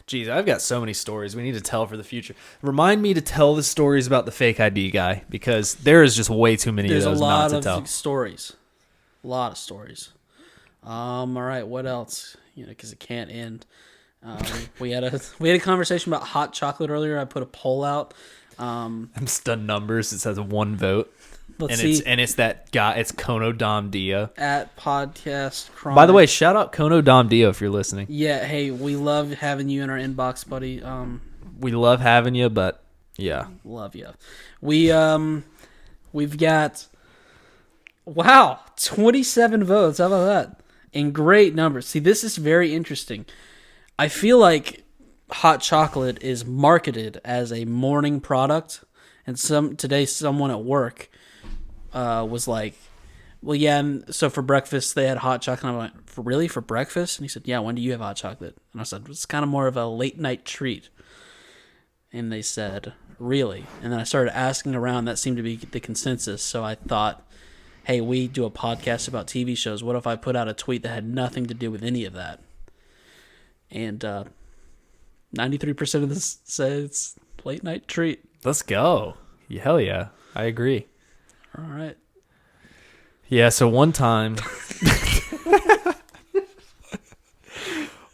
Jeez, I've got so many stories we need to tell for the future. Remind me to tell the stories about the fake ID guy, because there is just way too many There's of those a lot not to tell. of stories. A lot of stories. All right, what else? You know, because it can't end. We had a conversation about hot chocolate earlier. I put a poll out. I'm just done numbers. It says 1 vote. Let's and see. It's that guy. It's Kono Dom Dia. At Podcast Chronicles. By the way, shout out Kono Dom Dia if you're listening. Yeah, hey, we love having you in our inbox, buddy. We love having you, but yeah. Love you. We've got, wow, 27 votes. How about that? And great numbers. See, this is very interesting. I feel like hot chocolate is marketed as a morning product, and today someone at work was like, well, yeah, so for breakfast they had hot chocolate. And I went, really, for breakfast? And he said, yeah, when do you have hot chocolate? And I said, it's kind of more of a late night treat. And they said, really? And then I started asking around. That seemed to be the consensus. So I thought, hey, we do a podcast about TV shows. What if I put out a tweet that had nothing to do with any of that? And 93% of this says it's late night treat. Let's go. Hell yeah. I agree. All right. Yeah, so one time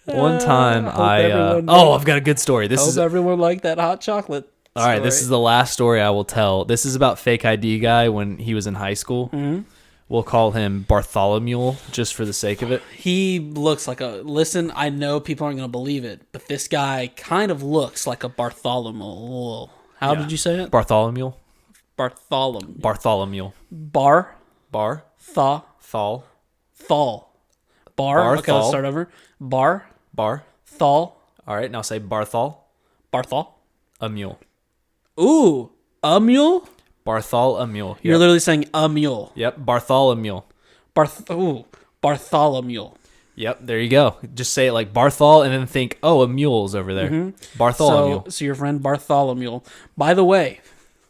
I've got a good story. Hope everyone liked that hot chocolate. All right, this is the last story I will tell. This is about fake ID guy when he was in high school. Mm-hmm. We'll call him Bartholomew just for the sake of it. He looks like listen, I know people aren't going to believe it, but this guy kind of looks like a Bartholomew. How did you say it? Bartholomew. Bartholomew. Bartholomew. Bar. Thal. Bar. Okay, let's start over. Bar. Thal. All right, now say Barthol. A mule. Ooh, a mule? Bartholomew. Yep. You're literally saying a mule. Yep, Bartholomew. Ooh, Bartholomew. Yep, there you go. Just say it like Barthol and then think, oh, a mule's over there. Bartholomew. So your friend Bartholomew. By the way,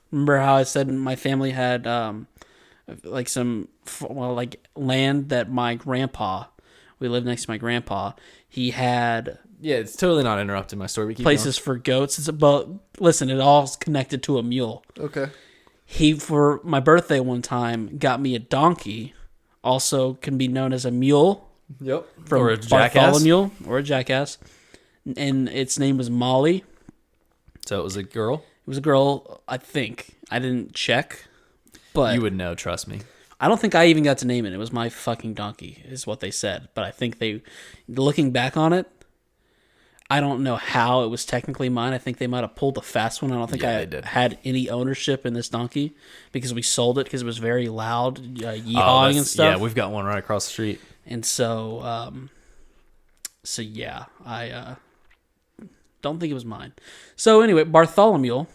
remember how I said my family had land that my grandpa, we lived next to my grandpa, he had Yeah, it's totally not interrupting my story. places for goats. It's about, listen, it all's connected to a mule. Okay. He, for my birthday one time, got me a donkey, also can be known as a mule. Yep. From Or a jackass. Bartholomew, or a jackass. And its name was Molly. So it was a girl? It was a girl, I think. I didn't check, but You would know, trust me. I don't think I even got to name it. It was my fucking donkey, is what they said. But I think looking back on it, I don't know how it was technically mine. I think they might have pulled a fast one. I don't think they did. had any ownership in this donkey because we sold it because it was very loud, yeehawing and stuff. Yeah, we've got one right across the street. And so, yeah, I don't think it was mine. So anyway, Bartholomew.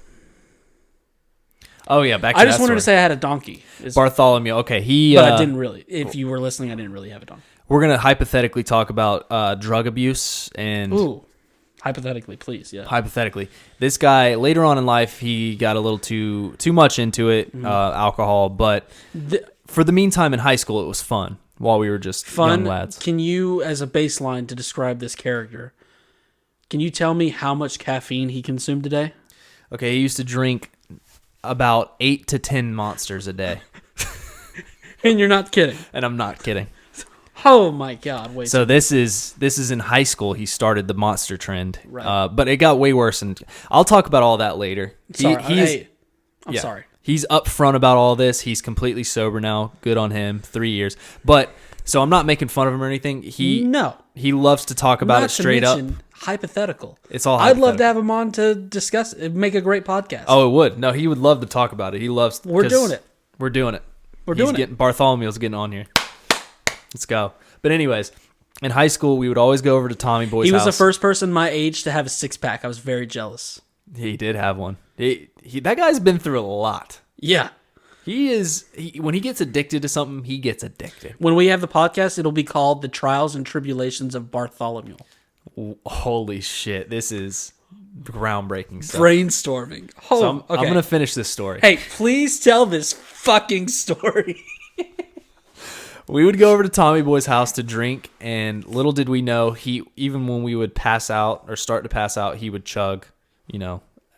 Oh, yeah, back to I just that wanted to story. say I had a donkey. Bartholomew. Okay, But I didn't really. If you were listening, I didn't really have a donkey. We're going to hypothetically talk about drug abuse and... Ooh, hypothetically, please, yeah. Hypothetically, this guy later on in life he got a little too much into it, alcohol. But for the meantime, in high school, it was fun while we were just young lads. Can you, as a baseline to describe this character, can you tell me how much caffeine he consumed today? Okay, he used to drink about 8 to 10 monsters a day, And you're not kidding. and I'm not kidding. Oh my God! Wait. So this is in high school. He started the monster trend, Right. But it got way worse, and I'll talk about all that later. I'm Yeah. sorry. He's upfront about all this. He's completely sober now. Good on him. 3 years. But so I'm not making fun of him or anything. He loves to talk about it straight up. Hypothetical. It's all I'd love to hypothetical. have him on to discuss it. It'd make a great podcast. Oh, it would. No, he would love to talk about it. He loves. We're 'cause doing it. We're doing it. We're doing it. Bartholomew's getting on here. Let's go. But anyways, in high school, we would always go over to Tommy Boy's house. He was the first person my age to have a six-pack. I was very jealous. He did have one. That guy's been through a lot. Yeah. When he gets addicted to something, he gets addicted. When we have the podcast, it'll be called The Trials and Tribulations of Bartholomew. Holy shit. This is groundbreaking stuff. Brainstorming. So I'm going to finish this story. Hey, please tell this fucking story. We would go over to Tommy Boy's house to drink, and little did we know, even when we would pass out or start to pass out, he would chug,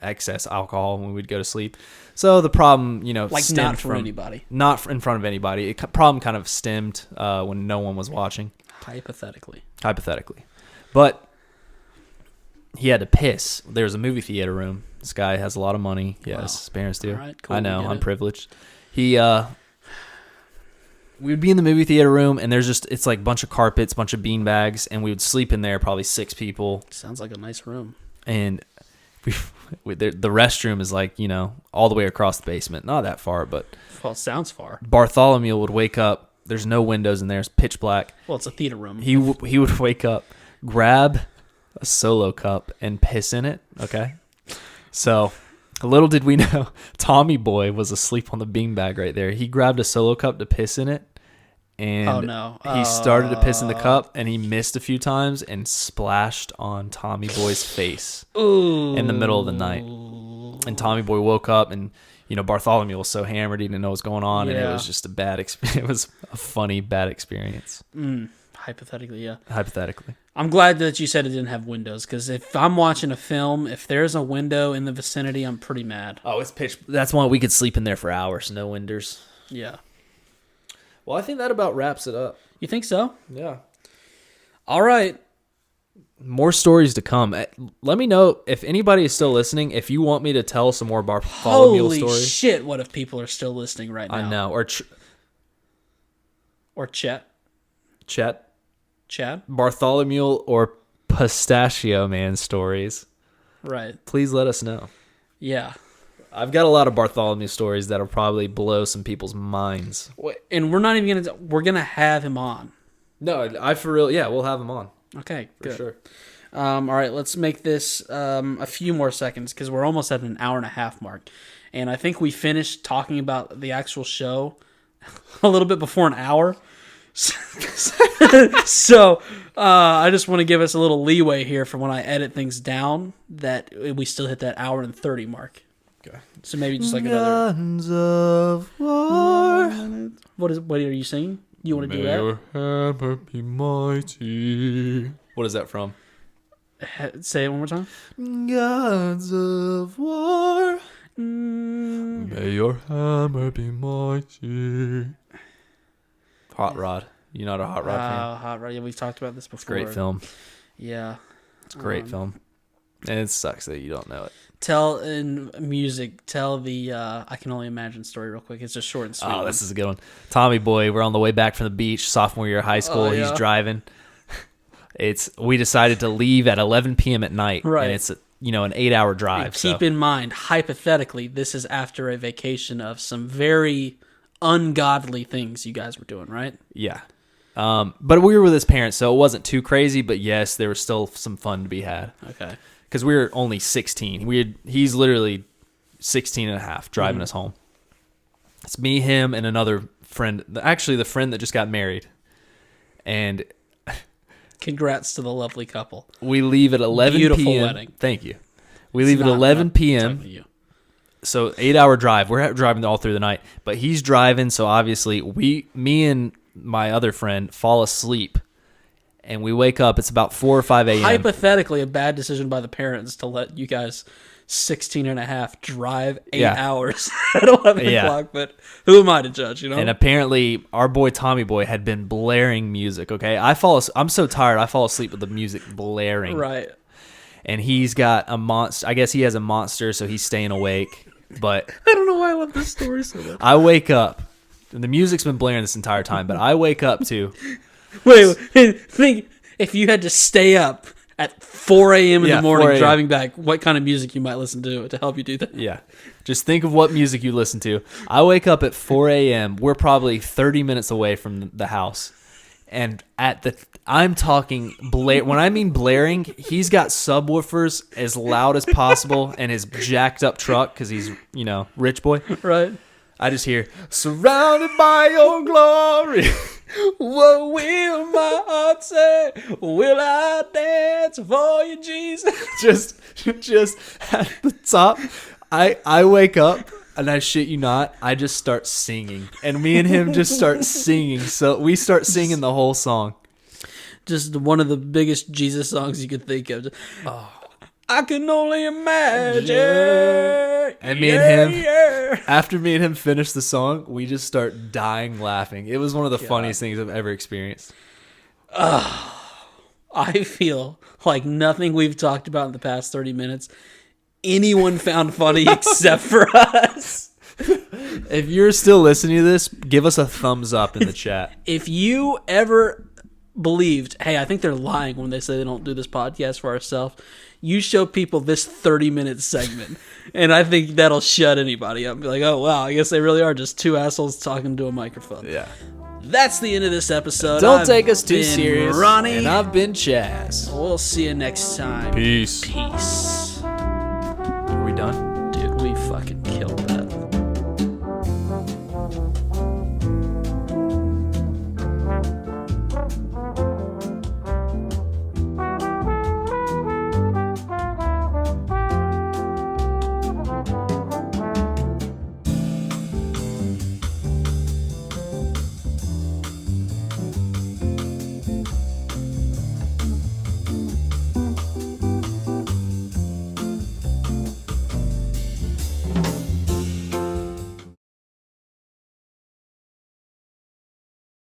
excess alcohol when we'd go to sleep. So the problem, Like not for anybody. Not in front of anybody. Problem kind of stemmed when no one was watching. Hypothetically. But he had to piss. There was a movie theater room. This guy has a lot of money. Yes, his parents do. All right, cool, I know, we get I'm it. privileged. We would be in the movie theater room, and it's like a bunch of carpets, bunch of bean bags, and we would sleep in there, probably 6 people. Sounds like a nice room. And the restroom is like, all the way across the basement. Not that far, but Well, it sounds far. Bartholomew would wake up. There's no windows in there. It's pitch black. Well, it's a theater room. He would wake up, grab a Solo cup, and piss in it. Okay? So little did we know, Tommy Boy was asleep on the beanbag right there. He grabbed a Solo cup to piss in it. And Oh, no. he started to piss in the cup, and he missed a few times and splashed on Tommy Boy's face in the middle of the night. And Tommy Boy woke up, and Bartholomew was so hammered he didn't know what was going on, and it was just a bad experience. It was a funny bad experience. Hypothetically, yeah. Hypothetically, I'm glad that you said it didn't have windows, because if I'm watching a film, if there's a window in the vicinity, I'm pretty mad. oh, it's pitch. That's why we could sleep in there for hours. No windows. Yeah. Well, I think that about wraps it up. You think so? Yeah. All right. More stories to come. Let me know if anybody is still listening. If you want me to tell some more Bartholomew Holy stories. shit, what if people are still listening right now? I know. Or Chet. Chad? Bartholomew or Pistachio Man stories. Right. Please let us know. Yeah. I've got a lot of Bartholomew stories that'll probably blow some people's minds. And we're not even we're going to have him on. No, for real. Yeah, we'll have him on. Okay, For good. sure. All right, let's make this a few more seconds because we're almost at an hour and a half mark. And I think we finished talking about the actual show a little bit before an hour. So I just want to give us a little leeway here for when I edit things down that we still hit that hour and 30 mark. Okay. So maybe just like another. Guns of war. What are you singing? You want to do that? Your hammer be mighty. What is that from? Say it one more time. Gods of war. May your hammer be mighty. Hot Rod. You not a Hot Rod fan? Hot Rod. Yeah, we've talked about this before. It's a great film. Yeah. It's a great film. And it sucks that you don't know it. Tell the I Can Only Imagine story real quick. It's just short and sweet. Oh, this is a good one. Tommy boy, we're on the way back from the beach, sophomore year of high school. Oh, yeah. He's driving. We decided to leave at 11 p.m. at night. Right. And it's an 8-hour drive. And keep in mind, hypothetically, this is after a vacation of some very ungodly things you guys were doing, right? Yeah. But we were with his parents, so it wasn't too crazy. But yes, there was still some fun to be had. Okay. Because we were only 16. He's literally 16 and a half driving us home. It's me, him, and another friend. Actually, the friend that just got married. And congrats to the lovely couple. We leave at 11 Beautiful p.m. wedding. Thank you. We leave at 11 p.m. So 8-hour drive. We're driving all through the night. But he's driving, so obviously me and my other friend fall asleep. And we wake up. It's about 4 or 5 a.m. Hypothetically, a bad decision by the parents to let you guys 16 and a half drive 8 hours at 11 o'clock. But who am I to judge, And apparently, our boy Tommy boy had been blaring music, okay? I'm so tired, I fall asleep with the music blaring. Right. And he's got a monster. I guess he has a monster, so he's staying awake. But I don't know why I love this story so much. I wake up, and the music's been blaring this entire time, but I wake up to... Wait, think if you had to stay up at 4 a.m. in the morning driving back, what kind of music you might listen to help you do that? Yeah. Just think of what music you listen to. I wake up at 4 a.m. We're probably 30 minutes away from the house. And I'm talking when I mean blaring, he's got subwoofers as loud as possible and his jacked up truck because he's, rich boy. Right. I just hear, surrounded by your glory. What will my heart say? Will I dance for you, Jesus? Just at the top, I wake up and I shit you not, I just start singing, and me and him just start singing. So we start singing the whole song. Just one of the biggest Jesus songs you could think of. I can only imagine. And me and him, after me and him finish the song, we just start dying laughing. It was one of the funniest things I've ever experienced. I feel like nothing we've talked about in the past 30 minutes, anyone found funny except for us. If you're still listening to this, give us a thumbs up in the chat. If you ever believed, hey, I think they're lying when they say they don't do this podcast for ourselves, you show people this 30-minute segment, and I think that'll shut anybody up. Be like, oh, wow, I guess they really are just two assholes talking to a microphone. Yeah. That's the end of this episode. Don't take us too serious. Ronnie. And I've been Chaz. We'll see you next time. Peace. Peace. Are we done?